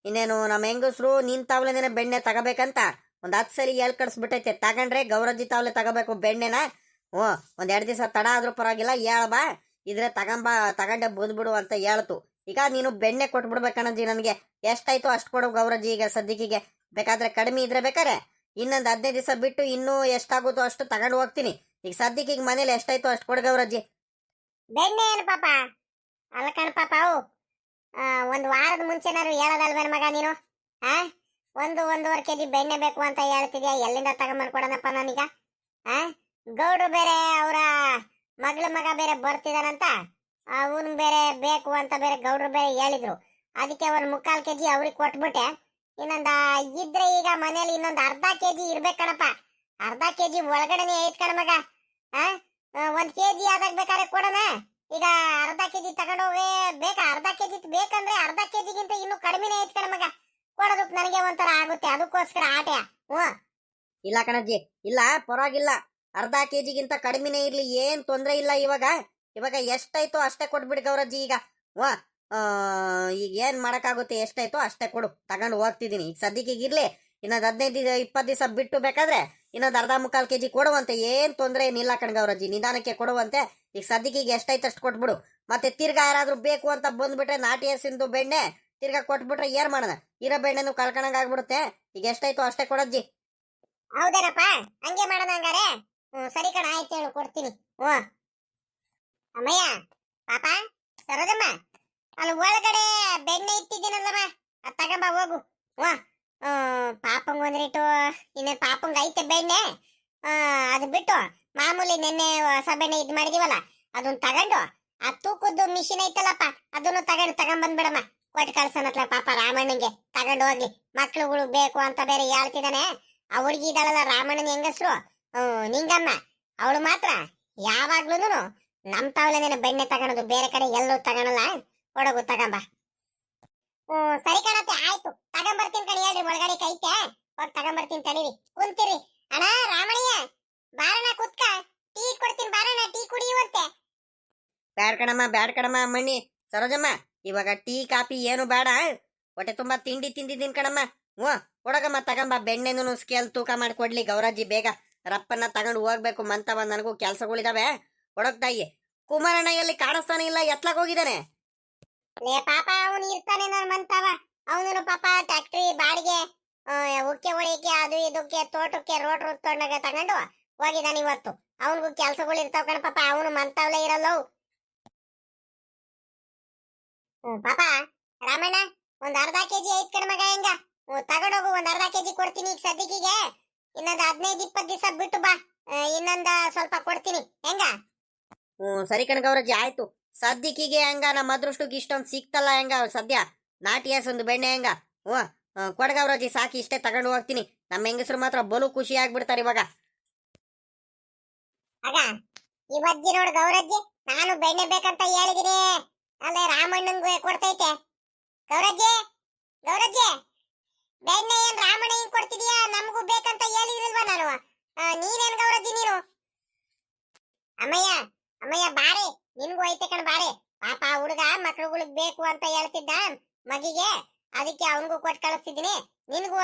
ಇನ್ನೇನು ನಮ್ಮ ಹೆಂಗಸ್ರು ನಿನ್ ತಾವ್ಲೆನೇ ಬೆಣ್ಣೆ ತಗೋಬೇಕಂತ 10 ಸಲ ಹೇಳ್ ಕಳಿಸ್ಬಿಟ್ಟೈತೆ. ತಗೊಂಡ್ರೆ ಗೌರಜ್ಜಿ ತಾವ್ಲೆ ತಗೋಬೇಕು ಬೆಣ್ಣೆನ. ಹ್ಞೂ ಒಂದೆರಡು ದಿವಸ ತಡ ಆದ್ರೂ ಪರವಾಗಿಲ್ಲ ಹೇಳ್ ಬಾ, ಇದ್ರೆ ತಗೊಂಡೆ ಬಂದ್ಬಿಡು ಅಂತ ಹೇಳ್ತು. ಈಗ ನೀನು ಬೆಣ್ಣೆ ಕೊಟ್ಬಿಡ್ಬೇಕಣ್ಣಜ್ಜಿ, ನನಗೆ ಎಷ್ಟಾಯ್ತು ಅಷ್ಟು ಕೊಡು ಗೌರಜ್ಜಿ. ಈಗ ಸದ್ಯಕ್ಕೆ ಬೇಕಾದ್ರೆ ಕಡಿಮೆ ಇದ್ರೆ ಬೇಕಾರೆ ಇನ್ನೊಂದು 15 ದಿವಸ ಬಿಟ್ಟು ಇನ್ನೂ ಎಷ್ಟಾಗುತ್ತೋ ಅಷ್ಟು ತಗೊಂಡು ಹೋಗ್ತೀನಿ. ಈಗ ಸದ್ಯಕ್ಕೆ ಈಗ ಮನೇಲಿ ಎಷ್ಟಾಯ್ತು ಅಷ್ಟು ಕೊಡು ಗೌರಜ್ಜಿ. ಬೆಣ್ಣೆ ಏನು ಪಾಪ, ಅಲ್ಲ ಕಣ ಪಾಪ ಅವು ಒಂದು ವಾರದ ಮುಂಚೆನಾರು ಹೇಳೋದಲ್ವೇನ ಮಗ ನೀನು? ಆ ಒಂದೂವರೆ ಕೆಜಿ ಬೆಣ್ಣೆ ಬೇಕು ಅಂತ ಹೇಳ್ತಿದ್ಯಾ, ಎಲ್ಲಿಂದ ತಗೊಂಬಂದು ಕೊಡೋಣಪ್ಪ ನಾನೀಗ? ಆ ಗೌಡ್ರು ಬೇರೆ ಅವರ ಮಗಳ ಮಗ ಬೇರೆ ಬರ್ತಿದಾನಂತ, ಅವನು ಬೇರೆ ಬೇಕು ಅಂತ ಬೇರೆ ಗೌಡ್ರು ಬೇರೆ ಹೇಳಿದ್ರು. ಅದಕ್ಕೆ ಒಂದು 3/4 ಕೆಜಿ ಅವ್ರಿಗೆ ಕೊಟ್ಬಿಟ್ಟೆ. ಇನ್ನೊಂದು ಇದ್ರೆ ಈಗ ಮನೇಲಿ ಇನ್ನೊಂದು ಅರ್ಧ ಕೆಜಿ ಇರ್ಬೇಕಣಪ್ಪ. ಅರ್ಧ ಕೆಜಿ ಒಳಗಡೆನೆ ಐತ್ ಕಣ ಮಗ. ಆ 1 ಕೆಜಿ ಆದಾಗ ಬೇಕಾದ್ರೆ ಕೊಡೋಣ. ಈಗ ಅರ್ಧ ಕೆಜಿ ತಗೊಂಡೋಗೇ ಬೇಕಾ? ಅರ್ಧ ಕೆಜಿ ಬೇಕಂದ್ರೆ ಅರ್ಧ ಕೆಜಿಗಿಂತ ಇನ್ನೂ ಕಡಿಮೆನೇ ಐತ್ ಕಣ ಮಗ. ಕೊಡೋದಕ್ಕೆ ನನಗೆ ಒಂಥರ ಆಗುತ್ತೆ, ಅದಕ್ಕೋಸ್ಕರ ಆಟೆ. ಇಲ್ಲ ಕಣಜ್ಜಿ, ಇಲ್ಲ ಪರವಾಗಿಲ್ಲ, ಅರ್ಧ ಕೆಜಿಗಿಂತ ಕಡಿಮೆನೇ ಇರ್ಲಿ, ಏನ್ ತೊಂದ್ರೆ ಇಲ್ಲ. ಇವಾಗ ಎಷ್ಟಾಯ್ತೋ ಅಷ್ಟೇ ಕೊಟ್ಬಿಡಿ ಗೌರಜ್ಜಿ. ಈಗ ಈಗ ಏನ್ ಮಾಡಕ್ಕಾಗುತ್ತೆ, ಎಷ್ಟಾಯ್ತೋ ಅಷ್ಟೇ ಕೊಡು, ತಗೊಂಡು ಹೋಗ್ತಿದ್ದೀನಿ. ಈಗ ಸದ್ಯಕ್ಕೆ ಇರ್ಲಿ, ಇನ್ನೊಂದು 15-20 ದಿವಸ ಬಿಟ್ಟು ಬೇಕಾದ್ರೆ ಇನ್ನೊಂದು ಅರ್ಧ 3/4 ಕೆಜಿ ಕೊಡುವಂತೆ, ಏನ್ ತೊಂದ್ರೆ ಏನಿಲ್ಲ ಕಣ್ ಗೌರಜ್ಜಿ, ನಿಧಾನಕ್ಕೆ ಕೊಡುವಂತೆ. ಈಗ ಸದ್ಯಕ್ಕೆ ಈಗ ಎಷ್ಟಾಯ್ತು ಅಷ್ಟು ಕೊಟ್ಬಿಡು. ಮತ್ತೆ ತಿರ್ಗಾ ಯಾರಾದ್ರೂ ಬೇಕು ಅಂತ ಬಂದ್ಬಿಟ್ರೆ ನಾಟಿ ಹಸಿಂದು ಬೆಣ್ಣೆ ತಿರ್ಗಾ ಕೊಟ್ಬಿಟ್ರೆ ಏನ್ ಮಾಡೋಣ, ಇರೋ ಬೆಣ್ಣೆನು ಕಳ್ಕೊಂಡಂಗ್ ಆಗ್ಬಿಡುತ್ತೆ. ಈಗ ಎಷ್ಟಾಯ್ತು ಅಷ್ಟೇ ಕೊಡಜ್ಜಿ. ಹೌದೇನಪ್ಪ, ಹಂಗೆ ಮಾಡೋಣ ಹಂಗಾರೆ. ಸರಿ ಕಣ, ಆಯ್ತು, ಹೇಳು ಕೊಡ್ತೀನಿ. ಅಮ್ಮಯ್ಯ, ಪಾಪ, ಸರೋಜಮ್ಮ, ಅಲ್ಲಿ ಒಳಗಡೆ ಬೆಣ್ಣೆ ಇಟ್ಟಿದ್ದೀನಲ್ಲಮ್ಮ, ಅದು ತಗೊಂಬ ಹೋಗು. ಪಾಪಂಗ್ ಒಂದ್ರಿಟ್ಟು ಇನ್ನೇನು ಪಾಪಂಗ್ ಐತೆ ಬೆಣ್ಣೆ. ಅದು ಬಿಟ್ಟು ಮಾಮೂಲಿ ನೆನ್ನೆ ಹೊಸ ಬೆಣ್ಣೆ ಇದು ಮಾಡಿದೀವಲ್ಲ, ಅದನ್ನ ತಗೊಂಡು ಆ ತೂಕದ್ದು ಮಿಷಿನ್ ಐತಲ್ಲಪ್ಪ, ಅದನ್ನು ತಗೊಂಡ್ಬಂದ್ಬಿಡಮ್ಮ. ಕೊಟ್ಟು ಕಳ್ಸನತ್ಲ ಪಾಪ ರಾಮಣ್ಣಂಗೆ, ತಗೊಂಡು ಹೋಗ್ಲಿ. ಮಕ್ಳುಗಳು ಬೇಕು ಅಂತ ಬೇರೆ ಹೇಳ್ತಿದ್ದಾನೆ. ಆ ಹುಡುಗಿ ಇದ್ದಾಳಲ್ಲ ರಾಮಣ್ಣನ ಹೆಂಗಸ್ರು, ನಿಂಗಮ್ಮ, ಅವಳು ಮಾತ್ರ ಯಾವಾಗ್ಲೂ ನಮ್ ತಾವಲೇನೆ ಬೆಣ್ಣೆ ತಗೊಳೋದು, ಬೇರೆ ಕಡೆ ಎಲ್ಲೂ ತಗೊಳಲ್ಲ. ಕೊಡಗು ತಗೊಂಬ. ಸರಿ ಕಣತ್ತೆ, ಆಯ್ತು, ತಗೊಂಬರ್ತೀನಿ ಕಣಿ. ಹೇಳ್ರಿ ಒಳಗಡೆ ಕೈತೆ, ಹೋಗಿ ತಗೊಂಬರ್ತೀನಿ ತಡೀರಿ, ಕುಂತಿರಿ. ಅಣ್ಣ ರಾಮಣ್ಣ, ಬಾರಣ ಕುತ್ಕ, ಟೀ ಕೊಡ್ತೀನಿ, ಬಾರಣ ಟೀ ಕುಡಿಯುವಂತೆ. ಬ್ಯಾಡ್ ಕಣಮ್ಮ ಮಣ್ಣಿ. ಸರೋಜಮ್ಮ, ಇವಾಗ ಟೀ ಕಾಫಿ ಏನು ಬೇಡ, ಹೊಟ್ಟೆ ತುಂಬಾ ತಿಂಡಿ ತಿಂದಿದ್ದೀನಿ ಕಣಮ್ಮ. ಕೊಡಗಮ್ಮ, ತಗೊಂಬ. ಬೆಣ್ಣೆನು ಸ್ಕೇಲ್ ತೂಕ ಮಾಡಿ ಕೊಡ್ಲಿ ಗೌರಾಜಿ, ಬೇಗ ರಪ್ಪನ್ನ ತಗೊಂಡು ಹೋಗ್ಬೇಕು. ಮಂತವ ನನಗೂ ಕೆಲ್ಸಗಳಿದಾವೆ. ಕೊಡಕ್ ತಾಯಿ. ಕುಮಾರಣ್ಣ ಎಲ್ಲಿ ಕಾಣಿಸ್ತಾನೆ ಇಲ್ಲ, ಎತ್ಲಾಗ ಹೋಗಿದ್ದಾನೆ? ಲೇ ಪಾಪ, ಅವನು ಇರ್ತಾನೆ ನನ್ನ ಮಂತವ. ಅವನು ಪಾಪ ಟ್ಯಾಕ್ಟ್ರಿ ಬಾಡಿಗೆ ಉಕ್ಕೆ ಹೊಡಿಕೆ ಅದು ಇದಕ್ಕೆ ತೋಟಕ್ಕೆ ರೋಡ್ ತೊಗೊಂಡಾಗ ತಗೊಂಡು ಹೋಗಿದ್ದಾನೆ ಇವತ್ತು. ಅವನಿಗೂ ಕೆಲ್ಸಗಳು ಇರ್ತಾವ ಕಣ ಪಾಪ, ಅವನು ಮಂತವಲೇ ಇರಲ್ಲವು. ಪಾಪ ರಾಮಣ್ಣ, ಒಂದ್ ಅರ್ಧ ಕೆಜಿ ಐತ್ ಕಣ ಮಗ, ಹೆಂಗ ತಗೊಂಡೋಗು. ಒಂದ್ ಅರ್ಧ ಕೆಜಿ ಕೊಡ್ತೀನಿ ಈಗ ಸದ್ಯಕ್ಕೆ. ಇನ್ನೊಂದು 15-20 ದಿವಸ ಬಿಟ್ಟು ಬಾ, ಇನ್ನೊಂದ ಸ್ವಲ್ಪ ಕೊಡ್ತೀನಿ, ಹೆಂಗ? ಸರಿ ಕಣ ಗೌರಜ್ಜಿ, ಆಯ್ತು. ಸದ್ಯಕ್ಕೆ ಹೆಂಗ ನಮ್ಮ ಅದೃಷ್ಟಕ್ಕೆ ಇಷ್ಟೊಂದು ಸಿಕ್ತಲ್ಲ, ಹೆಂಗ ಸದ್ಯ ನಾಟಿ ಒಂದು ಬೆಣ್ಣೆ ಹೆಂಗ. ಕೊಡಗೌರಜ್ಜಿ, ಸಾಕಿ, ಇಷ್ಟೇ ತಗೊಂಡು ಹೋಗ್ತೀನಿ. ನಮ್ಮ ಹೆಂಗಸರು ಮಾತ್ರ ಬಲು ಖುಷಿ ಆಗ್ಬಿಡ್ತಾರೆ ಇವಾಗ. ಆಗ ಇವಜ್ಜಿ ನೋಡು ಗೌರಜ್ಜಿ, ನಾನು ಬೆಣ್ಣೆ ಬೇಕಂತ ಹೇಳಿದಿನಿ, ಅಲ್ಲೇ ರಾಮಣ್ಣಂಗೆ ಕೊಡ್ತೈತೆ. ಗೌರಜ್ಜಿ, ಬೆಣ್ಣೆ ಏನ್ ರಾಮಣ್ಣ ಹಿಂಗ್ ಕೊಡ್ತಿದೀಯಾ? ನಮಗೂ ಬೇಕಂತ ಹೇಳಿದ್ರಲ್ವಾ ನಾನು. ನೀನೇನ್ ಗೌರಜ್ಜಿ ನೀನು? ಅಮ್ಮಯ್ಯ ಬಾರೆ, ನಿನ್ಗೂ ಐತೆ ಕಣ, ಬಾರೆ. ಪಾಪ ಹುಡುಗ ಮಕ್ಳುಗಳಿಗೆ ಬೇಕು ಅಂತ ಹೇಳ್ತಿದ್ದ ಮಗಿಗೆ, ಅದಕ್ಕೆ ಅವನಿಗೂ ಕೊಟ್ಟು ಕಳಿಸ್ತಿದ್ದೀನಿ. ನಿನ್ಗೂ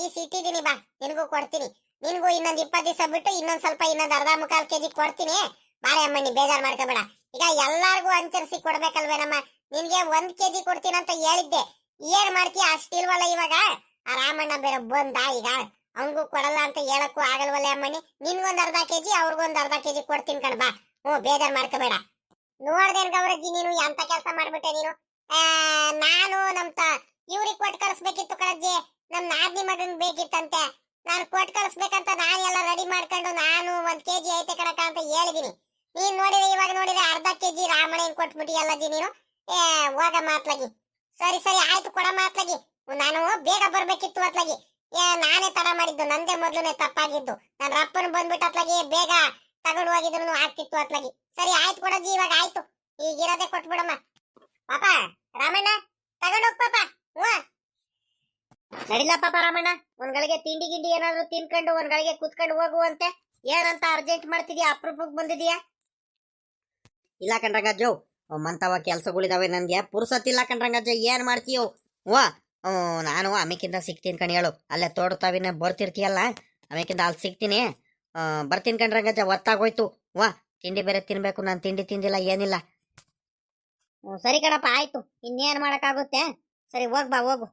ಈ ಸಿಟ್ಟಿದ್ದೀನಿ, ಬಾ, ನಿನ್ಗೂ ಕೊಡ್ತೀನಿ. ನಿನ್ಗೂ ಇನ್ನೊಂದು 20 ದಿವಸ ಬಿಟ್ಟು ಇನ್ನೊಂದ್ ಸ್ವಲ್ಪ, ಇನ್ನೊಂದು ಅರ್ಧ 3/4 ಕೆಜಿ ಕೊಡ್ತೀನಿ. ಬಾರೆ ಅಮ್ಮಣ್ಣಿ, ಬೇಜಾರ್ ಮಾಡ್ಕೋಬೇಡ. ಈಗ ಎಲ್ಲಾರ್ಗು ಅಂಚರಿಸಿ ಕೊಡ್ಬೇಕಲ್ವೇನಮ್ಮ? ನಿನ್ಗೆ 1 ಕೆಜಿ ಕೊಡ್ತೀನಂತ ಹೇಳಿದ್ದೆ, ಏನ್ ಮಾಡ್ತೀಯ? ಅಷ್ಟಿಲ್ವಲ್ಲ ಇವಾಗ. ಆ ರಾಮಣ್ಣ ಬೇರೆ ಬಂದ, ಈಗ ಅವನಿಗೂ ಕೊಡಲ್ಲ ಅಂತ ಹೇಳಕ್ಕೂ ಆಗಲ್ವಲ್ಲ ಅಮ್ಮಣ್ಣಿ. ನಿನ್ಗೊಂದ್ ಅರ್ಧ ಕೆಜಿ, ಅವ್ರಿಗೊಂದ್ ಅರ್ಧ ಕೆಜಿ ಕೊಡ್ತೀನಿ ಕಣ, ಬಾ. ಬೇಜಾರ್ ಮಾಡ್ಕೋಬೇಡ. ನೋಡ್ದೇನ್ ಗೌರಜ್ಜಿ, ನೀನು ಎಂತ ಕೆಲಸ ಮಾಡ್ಬಿಟ್ಟೆ ನೀನು. ನಾನು ಇವ್ರಿಗೆ ಕೊಟ್ಟು ಕಳಿಸ್ಬೇಕಿತ್ತು ಕಣಜ್ಜಿ, ನಮ್ ನಾದ್ನಿ ಮಗನ್ ಬೇಕಿತ್ತಂತೆ. ನಾನು ಕೊಟ್ಟು ಕಳಿಸ್ಬೇಕಂತ ನಾನೆಲ್ಲ ರೆಡಿ ಮಾಡ್ಕೊಂಡು ನಾನು 1 ಕೆಜಿ ಐತೆ ಕಣಕ ಅಂತ ಹೇಳಿದೀನಿ. ನೀನ್ ನೋಡಿದ್ರೆ ಇವಾಗ ನೋಡಿದ್ರೆ ಅರ್ಧ ಕೆಜಿ ರಾಮಣ್ಣ ಕೊಟ್ಬಿಟ್ಟಿ ಅಲ್ಲಜ್ಜಿ ನೀನು. ಹೋಗ ಮಾತ್ಲಾಗಿ. ಸರಿ ಆಯ್ತು, ಕೊಡ ಮಾತ್ಲಾಗಿ. ನಾನು ಬೇಗ ಬರ್ಬೇಕಿತ್ತು ಅತ್ಲಾಗಿ. ನಾನೇ ತಡ ಮಾಡಿದ್ದು, ನಂದೇ ಮೊದ್ಲುನೆ ತಪ್ಪಾಗಿದ್ದು. ನನ್ನ ರಪ್ಪನ ಬಂದ್ಬಿಟ್ಟು ಅತ್ಲಾಗಿ ಬೇಗ ತಗೊಂಡು ಹೋಗಿದ್ರು ಆಗ್ತಿತ್ತು ಅತ್ಲಾಗಿ. ಸರಿ ಆಯ್ತು ಕೊಡಜ್ಜಿ, ಇವಾಗ ಆಯ್ತು, ಈಗಿರೋದೇ ಕೊಟ್ಬಿಡಮ್ಮ. ಪಾಪ ರಾಮಣ್ಣ, ತಗೊಂಡೋಗ್ ಪಾಪ. ನಡಿಲ್ಲ ಪಾಪ ರಾಮಣ್ಣ, ಒಂದ್ಗಳಿಗೆ ತಿಂಡಿ ಗಿಂಡಿ ಏನಾದ್ರು ತಿನ್ಕೊಂಡು ಒಂದ್ಗಳಿಗೆ ಕುತ್ಕೊಂಡು ಹೋಗುವಂತೆ. ಏನಂತ ಅರ್ಜೆಂಟ್ ಮಾಡ್ತಿದ್ಯಾ? ಅಪ್ರೂಪಕ್ಕೆ ಬಂದಿದ್ಯಾ? ಇಲ್ಲ ಕಣ್ರಂಗಜ್ಜು, ಮಂತವ ಕೆಲ್ಸಗಳಿದಾವೆ, ನನ್ಗೆ ಪುರ್ಸತ್ತಿಲ್ಲ ಕಣ್ರಂಗಜ್ಜ. ಏನ್ ಮಾಡ್ತೀಯೋ? ನಾನು ಆಮೇಕಿಂದ ಸಿಗ್ತೀನಿ ಕಣ್, ಹೇಳು. ಅಲ್ಲೇ ತೋಡ್ತಾವಿನ ಬರ್ತಿರ್ತೀಯಲ್ಲ, ಆಮೇಕಿಂದ ಅಲ್ಲಿ ಸಿಗ್ತೀನಿ. ಬರ್ತೀನಿ ಕಣ್ರಂಗಜ್ಜ, ಒತ್ತಾಗೋಯ್ತು. ವಾ ತಿಂಡಿ ಬೇರೆ ತಿನ್ಬೇಕು, ನಾನು ತಿಂಡಿ ತಿಂದಿಲ್ಲ ಏನಿಲ್ಲ. ಸರಿ ಕಣಪ್ಪ ಆಯ್ತು, ಇನ್ನೇನ್ ಮಾಡಕ್ಕಾಗುತ್ತೆ. ಸರಿ ಹೋಗ್ ಬಾ ಹೋಗು.